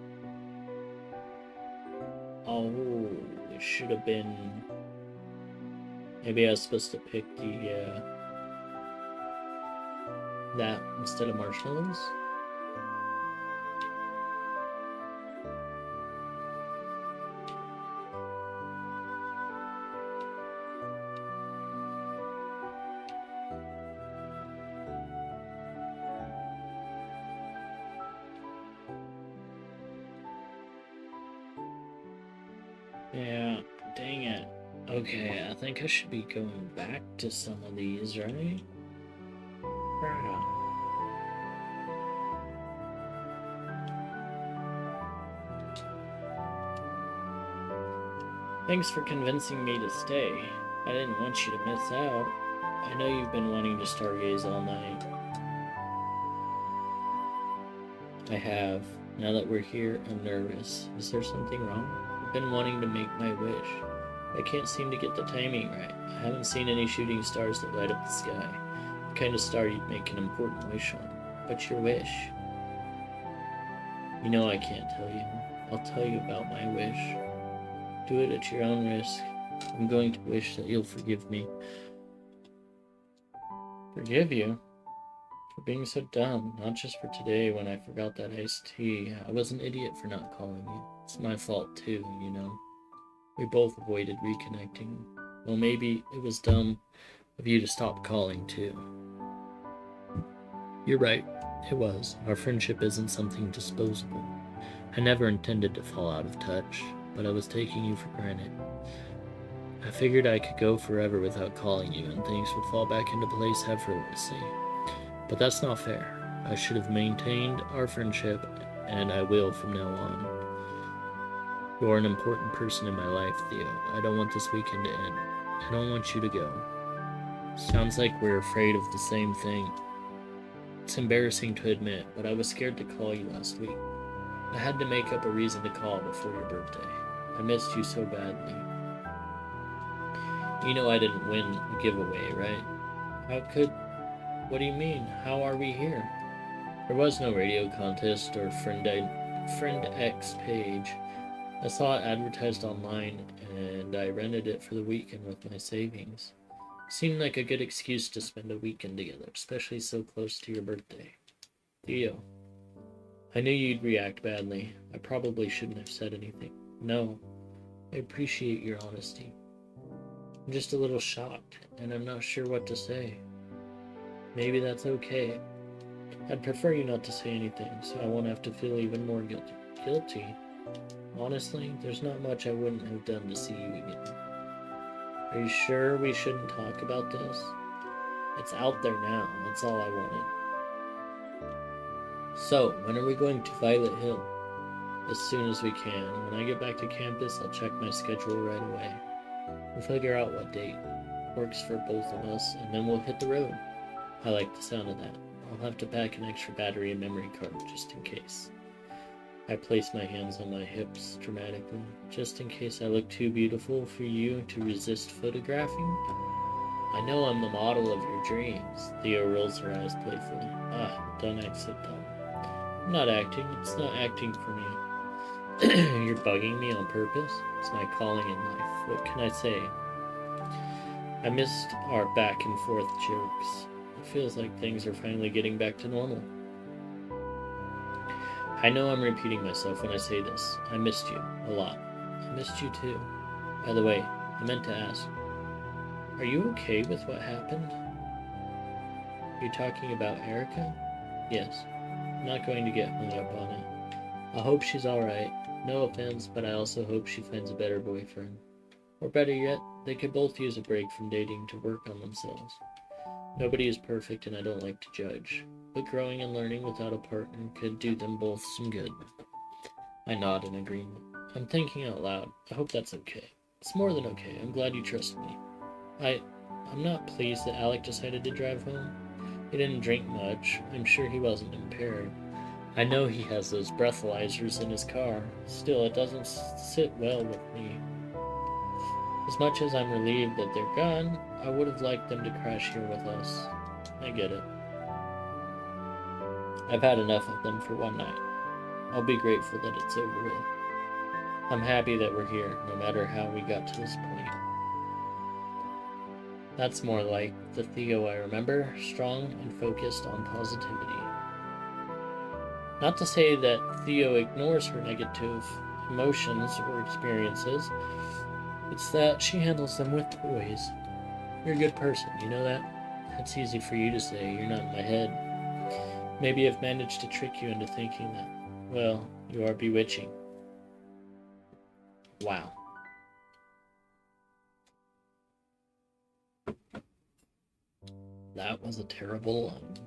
Speaker 1: Oh, it should have been... Maybe I was supposed to pick the, that instead of marshmallows? Yeah, dang it. Okay, I think I should be going back to some of these, right? Right. Thanks for convincing me to stay. I didn't want you to miss out. I know you've been wanting to stargaze all night. I have. Now that we're here, I'm nervous. Is there something wrong? I've been wanting to make my wish. I can't seem to get the timing right. I haven't seen any shooting stars that light up the sky. The kind of star you'd make an important wish on. But your wish... You know I can't tell you. I'll tell you about my wish. Do it at your own risk. I'm going to wish that you'll forgive me. Forgive you? For being so dumb, not just for today when I forgot that iced tea. I was an idiot for not calling you. It's my fault too, you know. We both avoided reconnecting. Well, maybe it was dumb of you to stop calling too. You're right, it was. Our friendship isn't something disposable. I never intended to fall out of touch, but I was taking you for granted. I figured I could go forever without calling you and things would fall back into place effortlessly. But that's not fair. I should have maintained our friendship, and I will from now on. You're an important person in my life, Theo. I don't want this weekend to end. I don't want you to go. Sounds like we're afraid of the same thing. It's embarrassing to admit, but I was scared to call you last week. I had to make up a reason to call before your birthday. I missed you so badly. You know I didn't win a giveaway, right? How could... What do you mean? How are we here? There was no radio contest or Friend X page. I saw it advertised online, and I rented it for the weekend with my savings. Seemed like a good excuse to spend a weekend together, especially so close to your birthday. Theo, I knew you'd react badly. I probably shouldn't have said anything. No, I appreciate your honesty. I'm just a little shocked, and I'm not sure what to say. Maybe that's okay. I'd prefer you not to say anything, so I won't have to feel even more guilty. Guilty? Honestly, there's not much I wouldn't have done to see you again. Are you sure we shouldn't talk about this? It's out there now, that's all I wanted. So, when are we going to Violet Hill? As soon as we can. When I get back to campus, I'll check my schedule right away. We'll figure out what date works for both of us, and then we'll hit the road. I like the sound of that. I'll have to pack an extra battery and memory card, just in case. I place my hands on my hips dramatically, just in case I look too beautiful for you to resist photographing. I know I'm the model of your dreams. Theo rolls her eyes playfully. Don't act so dumb. I'm not acting. It's not acting for me. You're bugging me on purpose? It's my calling in life. What can I say? I missed our back and forth jokes. It feels like things are finally getting back to normal. I know I'm repeating myself when I say this. I missed you a lot. I missed you too. By the way, I meant to ask, are you okay with what happened? You're talking about Erica? Yes. I'm not going to get hung up on it. I hope she's alright. No offense, but I also hope she finds a better boyfriend. Or better yet, they could both use a break from dating to work on themselves. Nobody is perfect and I don't like to judge, but growing and learning without a partner could do them both some good. I nod in agreement. I'm thinking out loud. I hope that's okay. It's more than okay. I'm glad you trust me. I'm not pleased that Alec decided to drive home. He didn't drink much. I'm sure he wasn't impaired. I know he has those breathalyzers in his car. Still, it doesn't sit well with me. As much as I'm relieved that they're gone, I would have liked them to crash here with us. I get it. I've had enough of them for one night. I'll be grateful that it's over with. I'm happy that we're here, no matter how we got to this point. That's more like the Theo I remember, strong and focused on positivity. Not to say that Theo ignores her negative emotions or experiences, it's that she handles them with poise. You're a good person, you know that? That's easy for you to say, you're not in my head. Maybe I've managed to trick you into thinking that. Well, you are bewitching. Wow. That was a terrible line.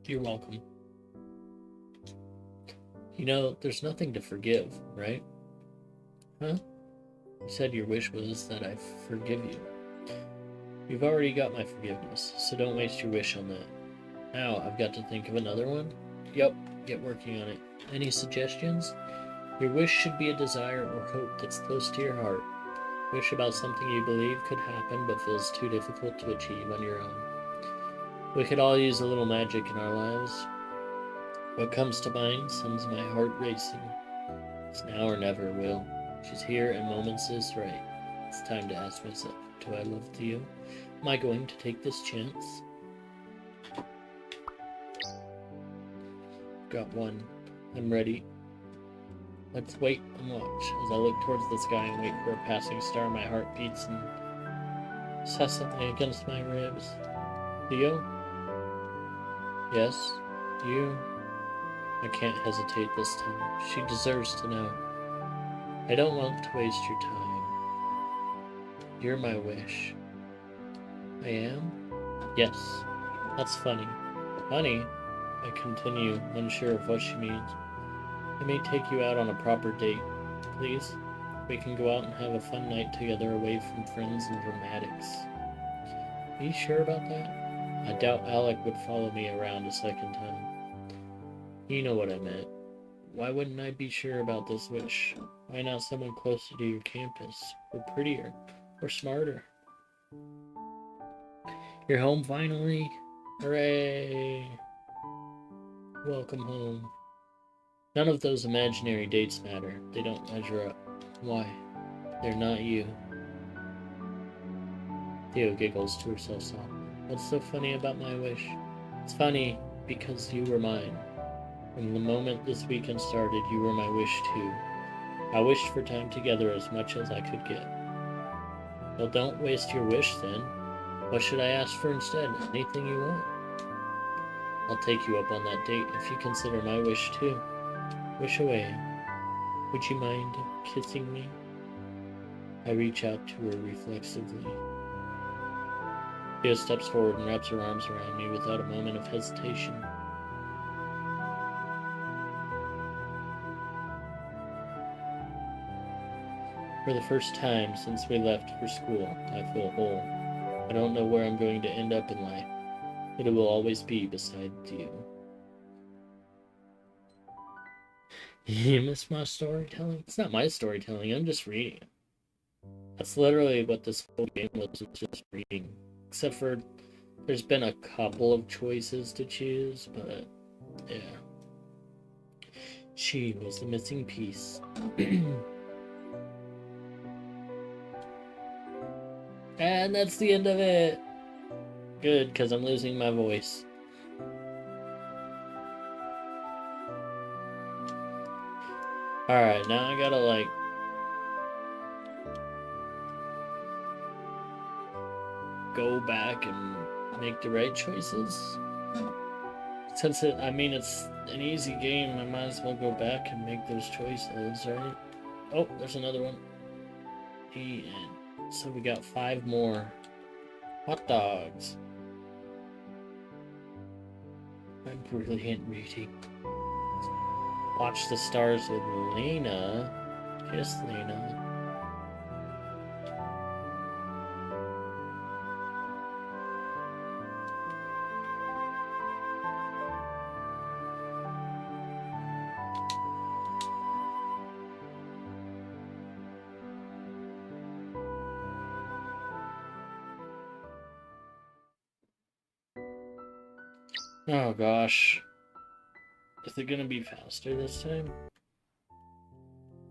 Speaker 1: You're welcome. You know, there's nothing to forgive, right? Huh? You said your wish was that I forgive you. You've already got my forgiveness, so don't waste your wish on that. Now, I've got to think of another one? Yep, get working on it. Any suggestions? Your wish should be a desire or hope that's close to your heart. Wish about something you believe could happen but feels too difficult to achieve on your own. We could all use a little magic in our lives. What comes to mind sends my heart racing. It's now or never, Will. She's here and moments is right. It's time to ask myself, do I love Theo? Am I going to take this chance? Got one. I'm ready. Let's wait and watch. As I look towards the sky and wait for a passing star, my heart beats incessantly against my ribs. Theo? Yes? You? I can't hesitate this time. She deserves to know. I don't want to waste your time. You're my wish. I am? Yes. That's funny. Funny? I continue, unsure of what she means. I may take you out on a proper date. Please? We can go out and have a fun night together away from friends and dramatics. Are you sure about that? I doubt Alec would follow me around a second time. You know what I meant. Why wouldn't I be sure about this wish? Why not someone closer to your campus? Or prettier? Or smarter? You're home finally? Hooray! Welcome home. None of those imaginary dates matter. They don't measure up. Why? They're not you. Theo giggles to herself softly. What's so funny about my wish? It's funny because you were mine. From the moment this weekend started, you were my wish too. I wished for time together as much as I could get. Well, don't waste your wish then. What should I ask for instead? Anything you want. I'll take you up on that date if you consider my wish too. Wish away. Would you mind kissing me? I reach out to her reflexively. Theo steps forward and wraps her arms around me without a moment of hesitation. For the first time since we left for school, I feel whole. I don't know where I'm going to end up in life, but it will always be beside you. You miss my storytelling? It's not my storytelling, I'm just reading it. That's literally what this whole game was just reading. Except for there's been a couple of choices to choose, but yeah. She was the missing piece. And that's the end of it. Good, because I'm losing my voice. Alright, now I gotta, like, go back and make the right choices. Since it's an easy game, I might as well go back and make those choices, right? Oh, there's another one. And so we got 5 more hot dogs. My brilliant reading. Watch the stars with Lena. Just Lena. Oh gosh. Is it gonna be faster this time?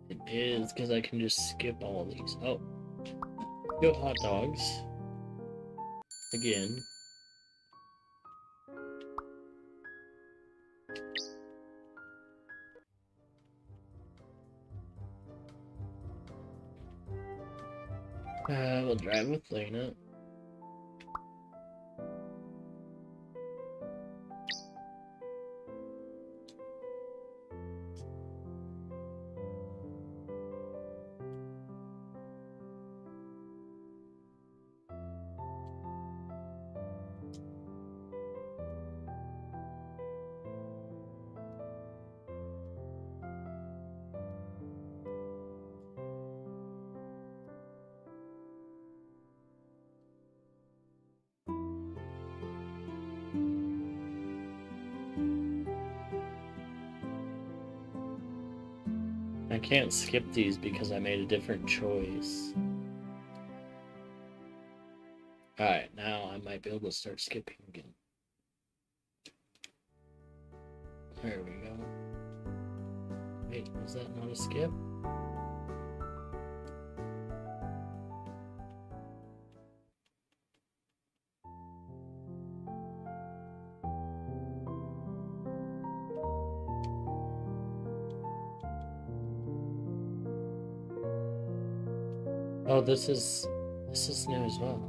Speaker 1: It is, because I can just skip all these. Oh. Go hot dogs. Again. We'll drive with Lena. I can't skip these because I made a different choice. Alright, now I might be able to start skipping again. There we go. Wait, was that not a skip? Oh, this is new as well.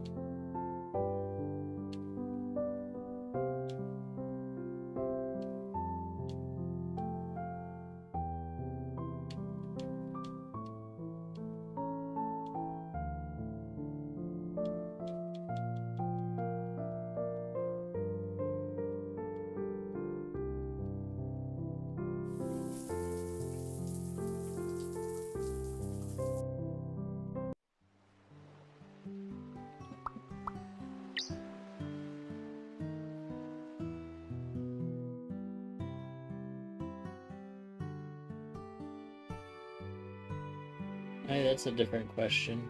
Speaker 1: Hey, that's a different question.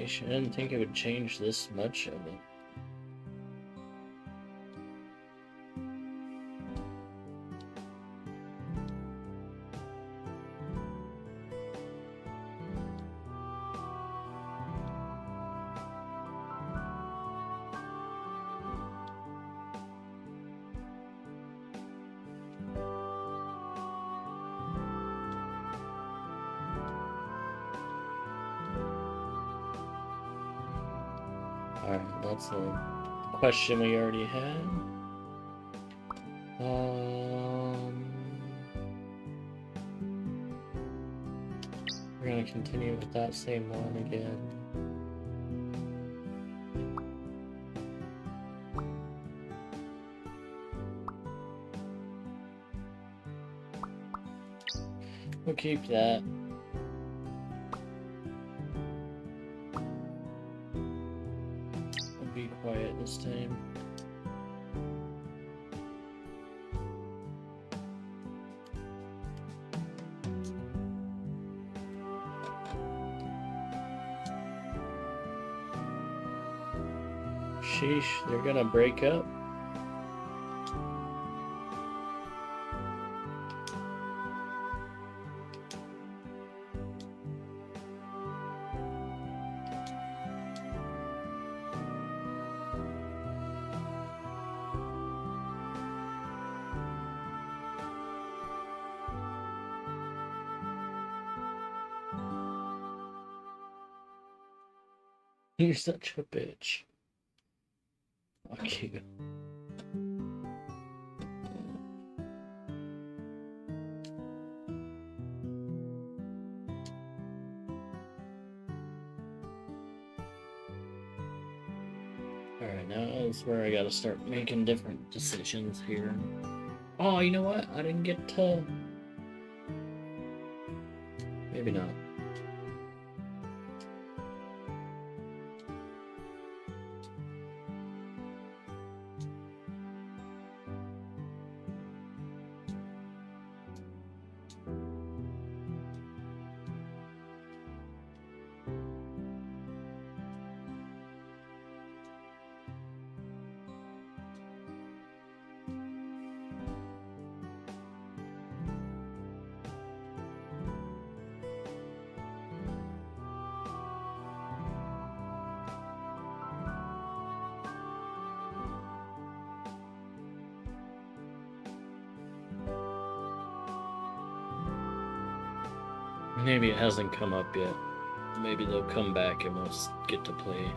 Speaker 1: I didn't think it would change this much of it. Alright, that's a question we already had. We're gonna continue with that same one again. We'll keep that. I'll be quiet this time. Sheesh, they're gonna break up. You're such a bitch. Fuck you. Alright, now is where I gotta start making different decisions here. Oh, you know what? I didn't get to... Maybe not. Maybe it hasn't come up yet. Maybe they'll come back and we'll get to play.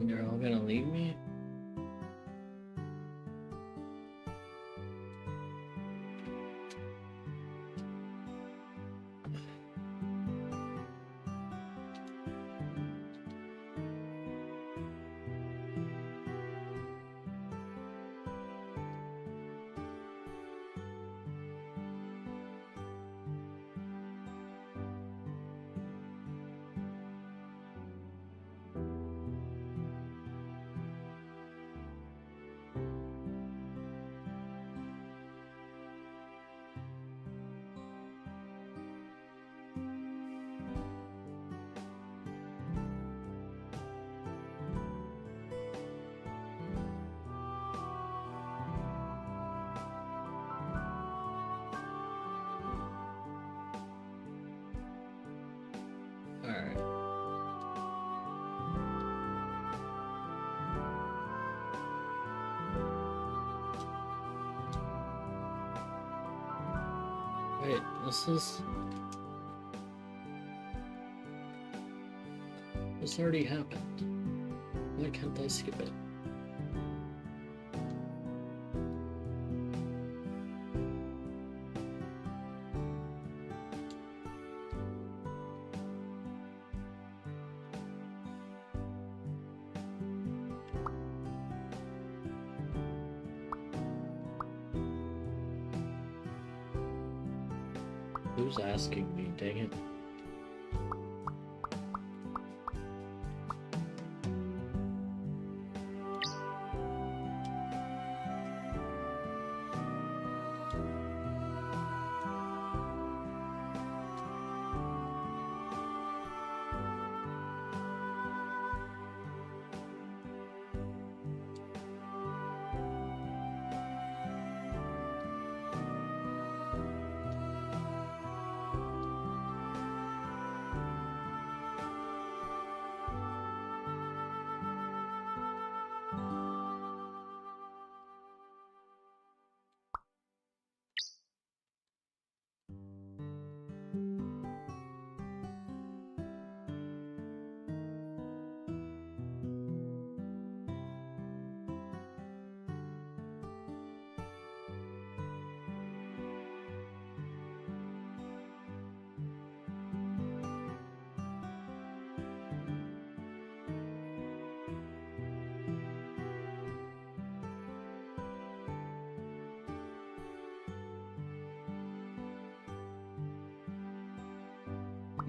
Speaker 1: You're all gonna leave me? Alright. Wait, this already happened. Why can't I skip it? Who's asking me, dang it?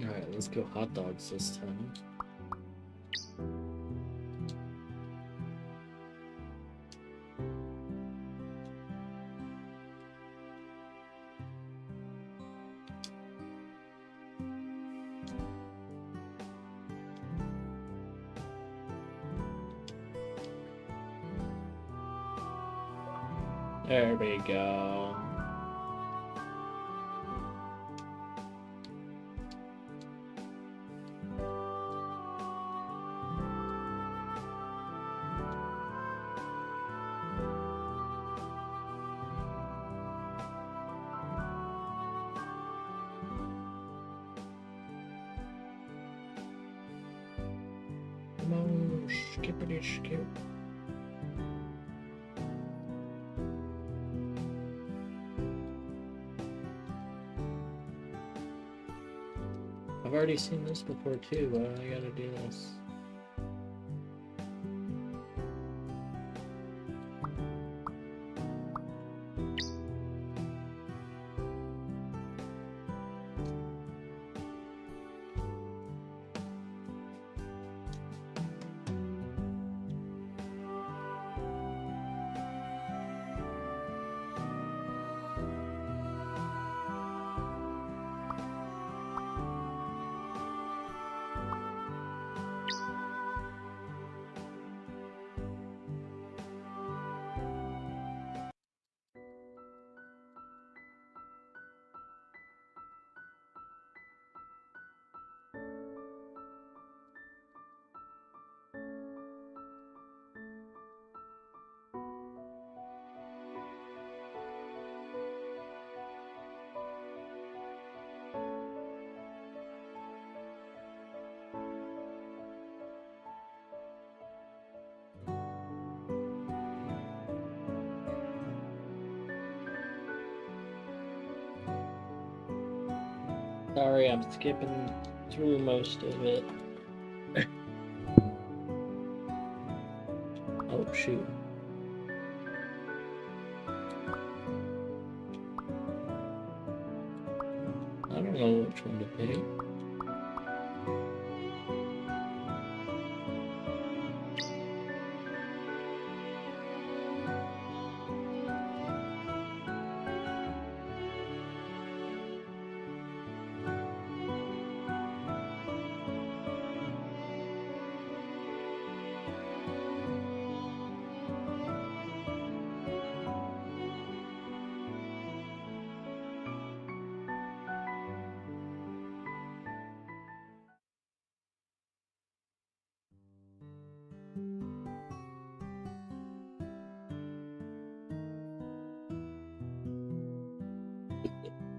Speaker 1: Alright, let's go hot dogs this time. There we go. Come on, skippity skip. I've already seen this before too, why do I gotta do this? Sorry, I'm skipping through most of it. Oh, shoot. I don't know which one to pick.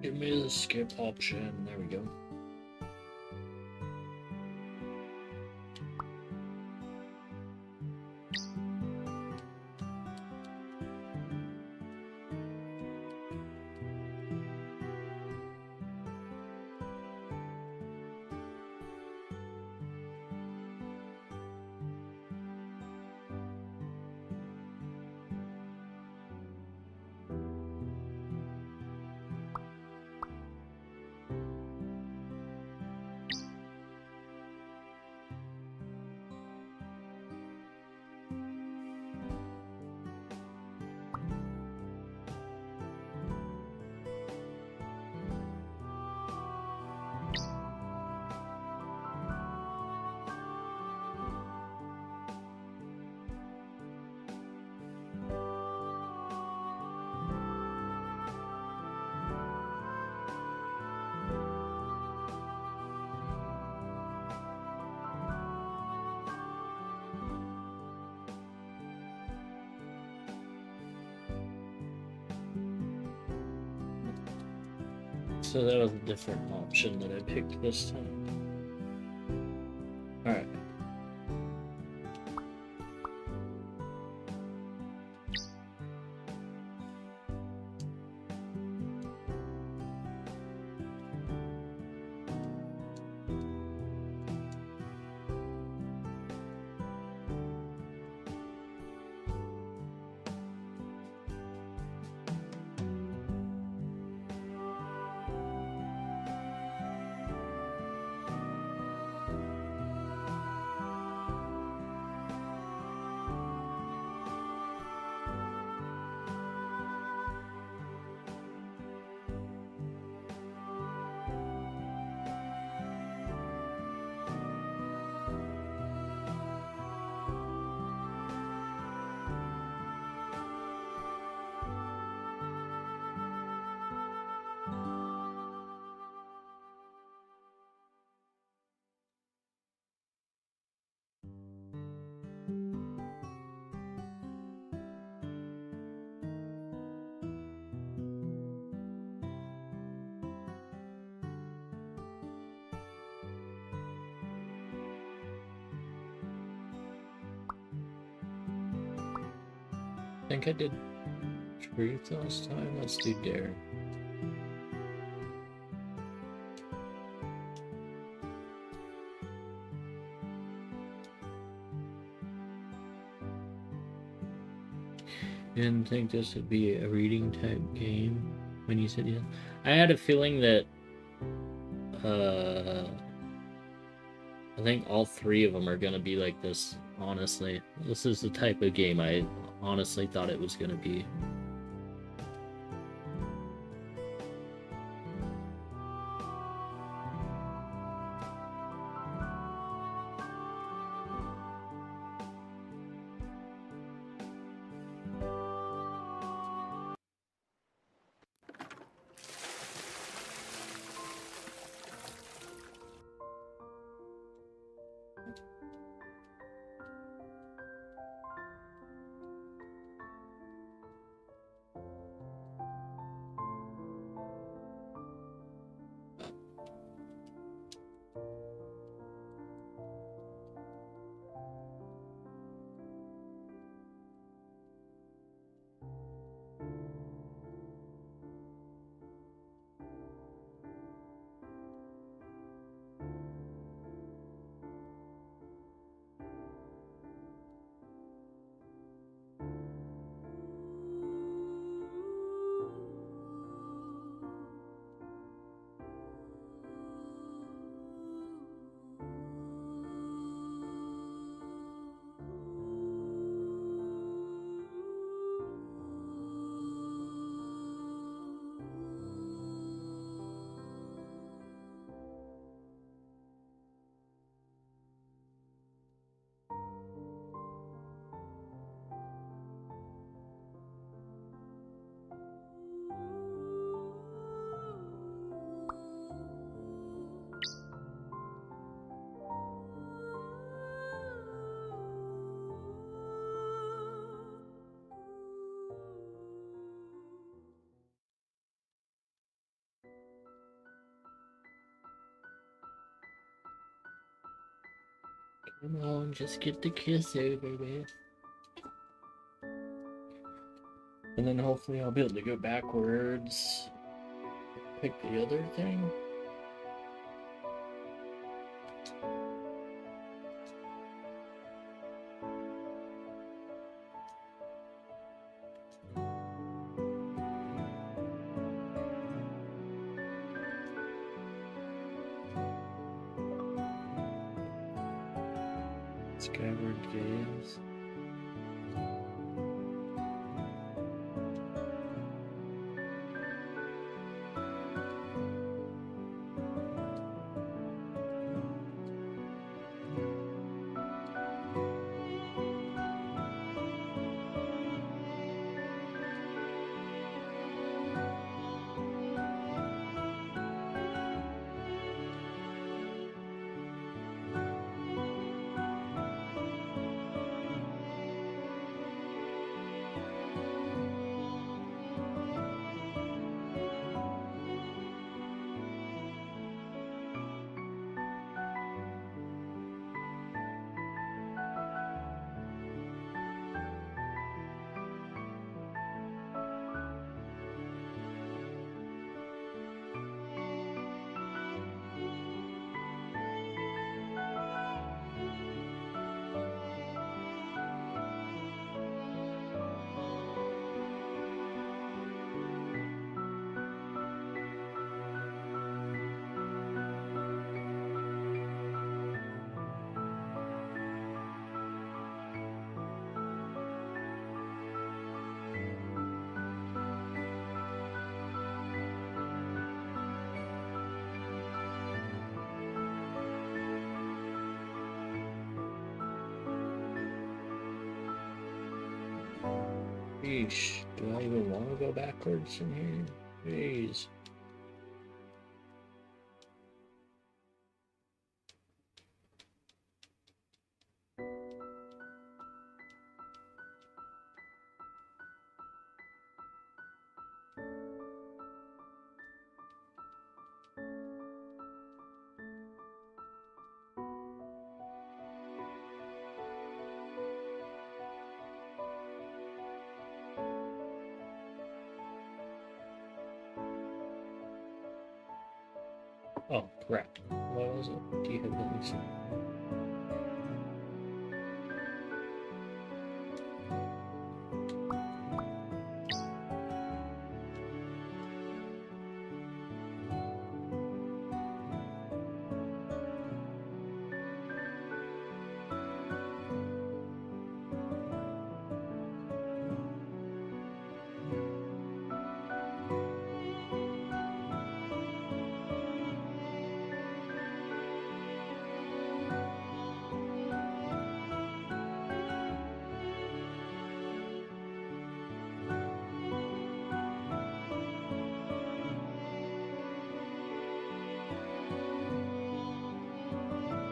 Speaker 1: Give me the skip option. There we go. So that was a different option that I picked this time. Alright. think I did truth last time. Let's do dare. Didn't think this would be a reading type game when you said yeah. I had a feeling that I think all three of them are gonna be like this, honestly. This is the type of game I honestly thought it was gonna be. Come on, just get the kiss over with. And then hopefully I'll be able to go backwards. Pick the other thing. Skyward gaze. Yeesh, do I even want to go backwards in here? Jeez. Oh, crap. What was it? Do you have anything?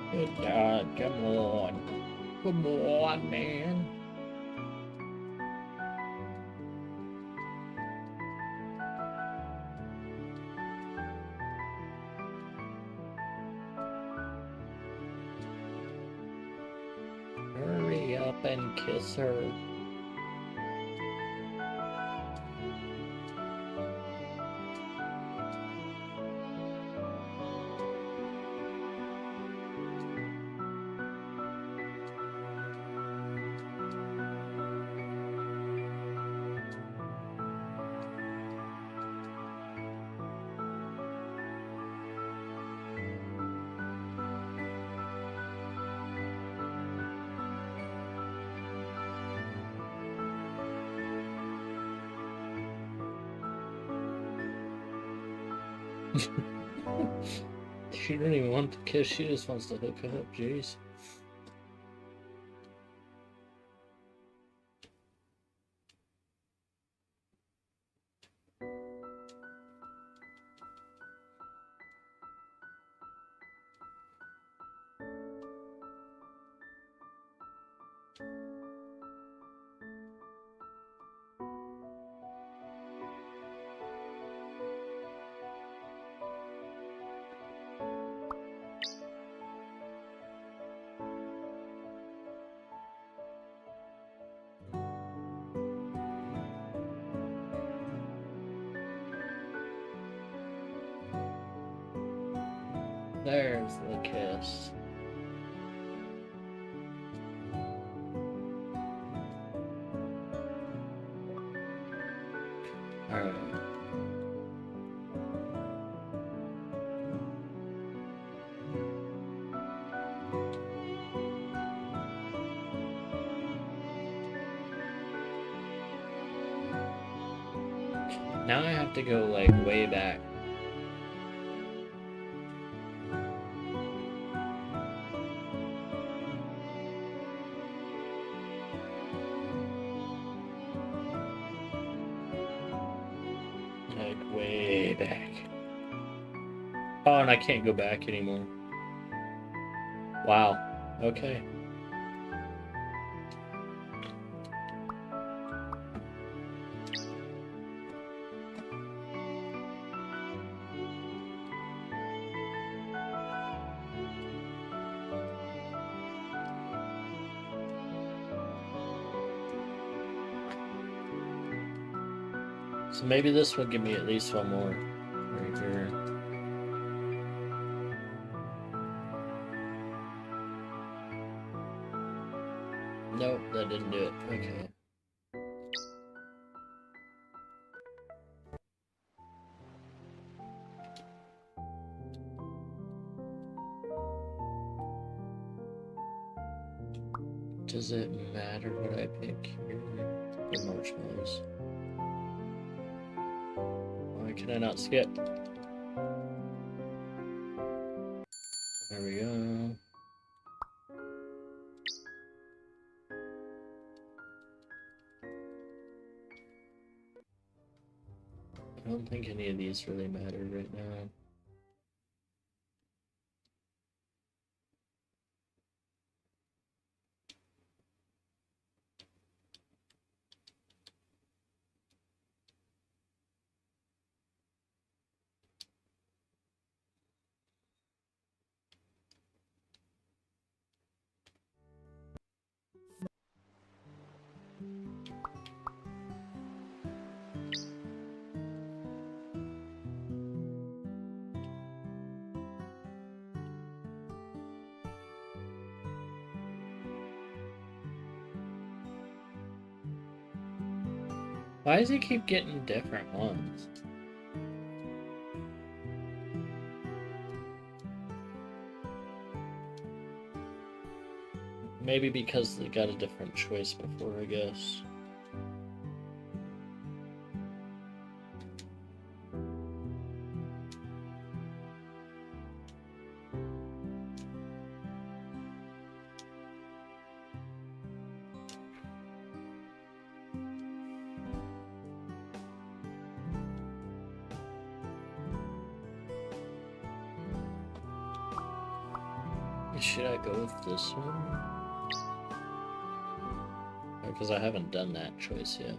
Speaker 1: Good God, come on. Come on, man. Hurry up and kiss her. She didn't even want to kiss, she just wants to hook up, jeez. There's the kiss. Alright. Now I have to go like way back. Like way back. Oh, and I can't go back anymore. Wow. Okay. So maybe this will give me at least one more right here. Nope, that didn't do it. Okay. Does it matter what I pick here? The marshmallows. Why can I not skip? There we go. I don't think any of these really matter right now. Why does he keep getting different ones? Maybe because they got a different choice before, I guess. Should I go with this one? Because I haven't done that choice yet.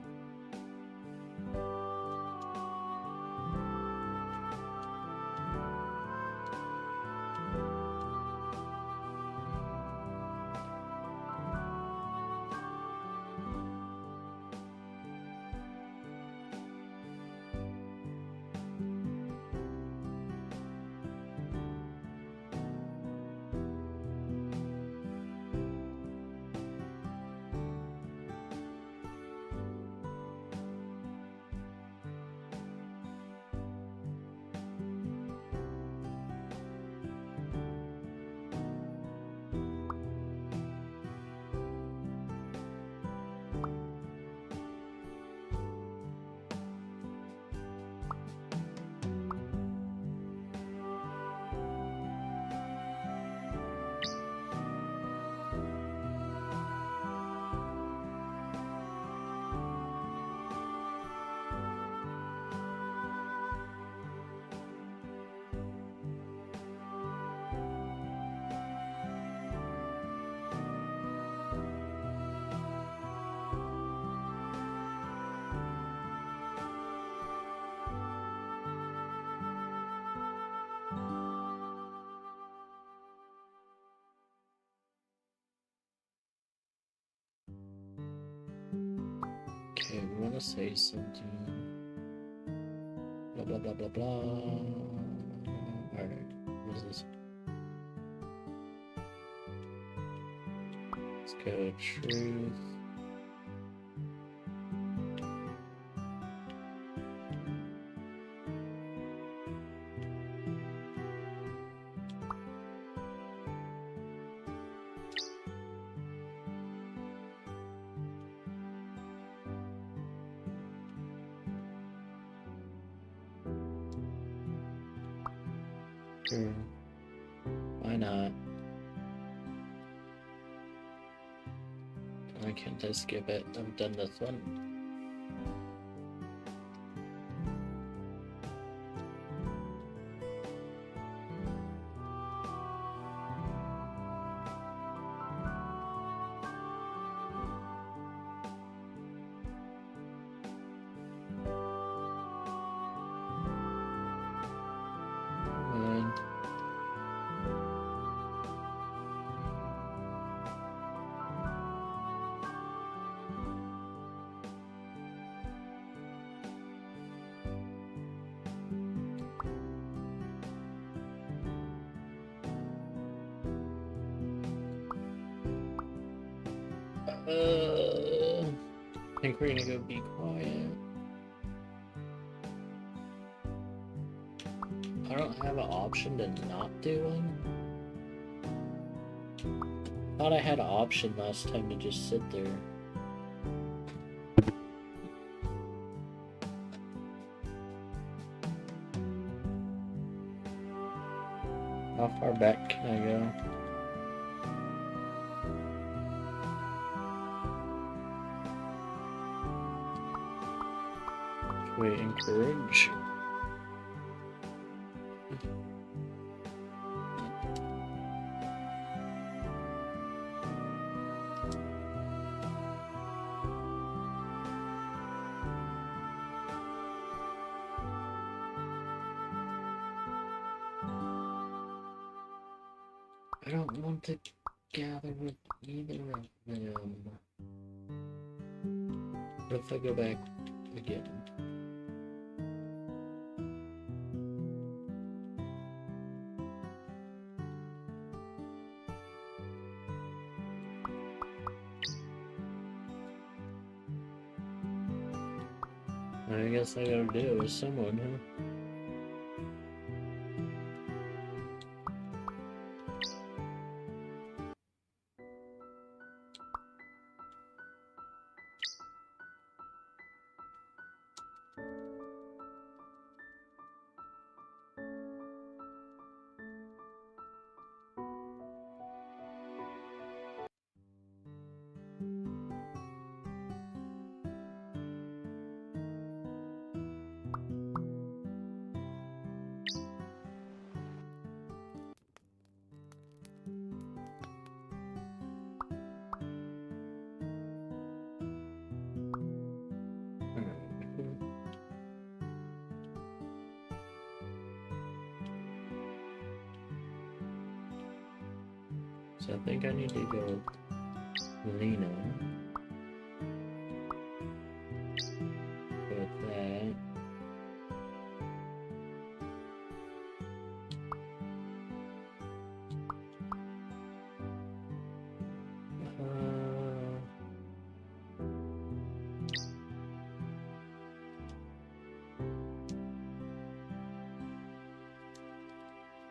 Speaker 1: Okay, we want to say something. Blah blah blah blah blah. Alright, what is this? Let's go truth. Sure. Why not? Why can't I skip it? I've done this one. I think we're gonna go be quiet. I don't have an option to not do one. Thought I had an option last time to just sit there. How far back can I go? We encourage. I don't want to gather with either of them. What if I go back again? I guess I gotta do it with someone, huh? So I think I need to go with Lena with that.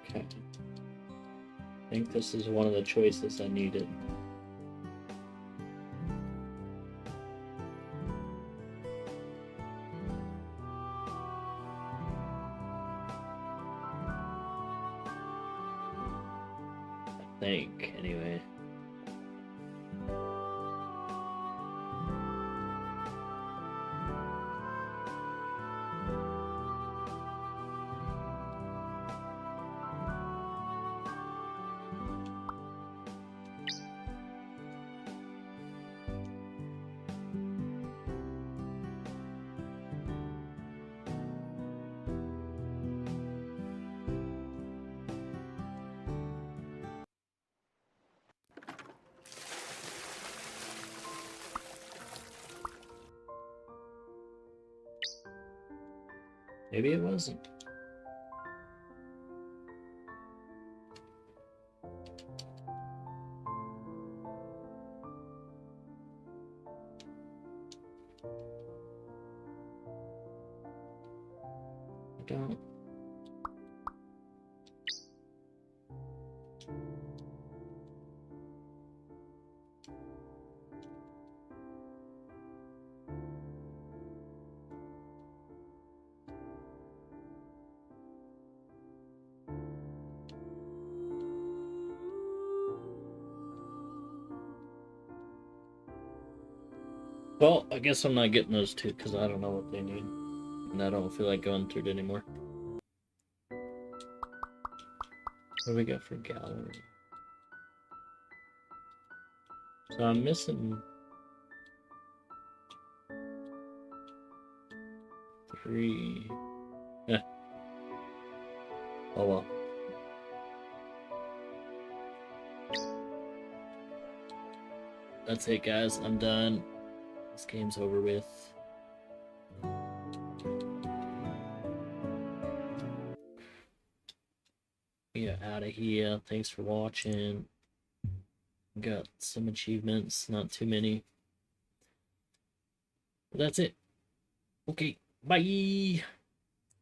Speaker 1: Okay. I think this is one of the choices I needed. I think, anyway. Maybe it wasn't. I don't. Well, I guess I'm not getting those two because I don't know what they need. And I don't feel like going through it anymore. What do we got for gallery? So I'm missing 3. Eh. Oh well. That's it, guys. I'm done. This game's over with. We are out of here. Thanks for watching. Got some achievements, not too many. But that's it. Okay, bye.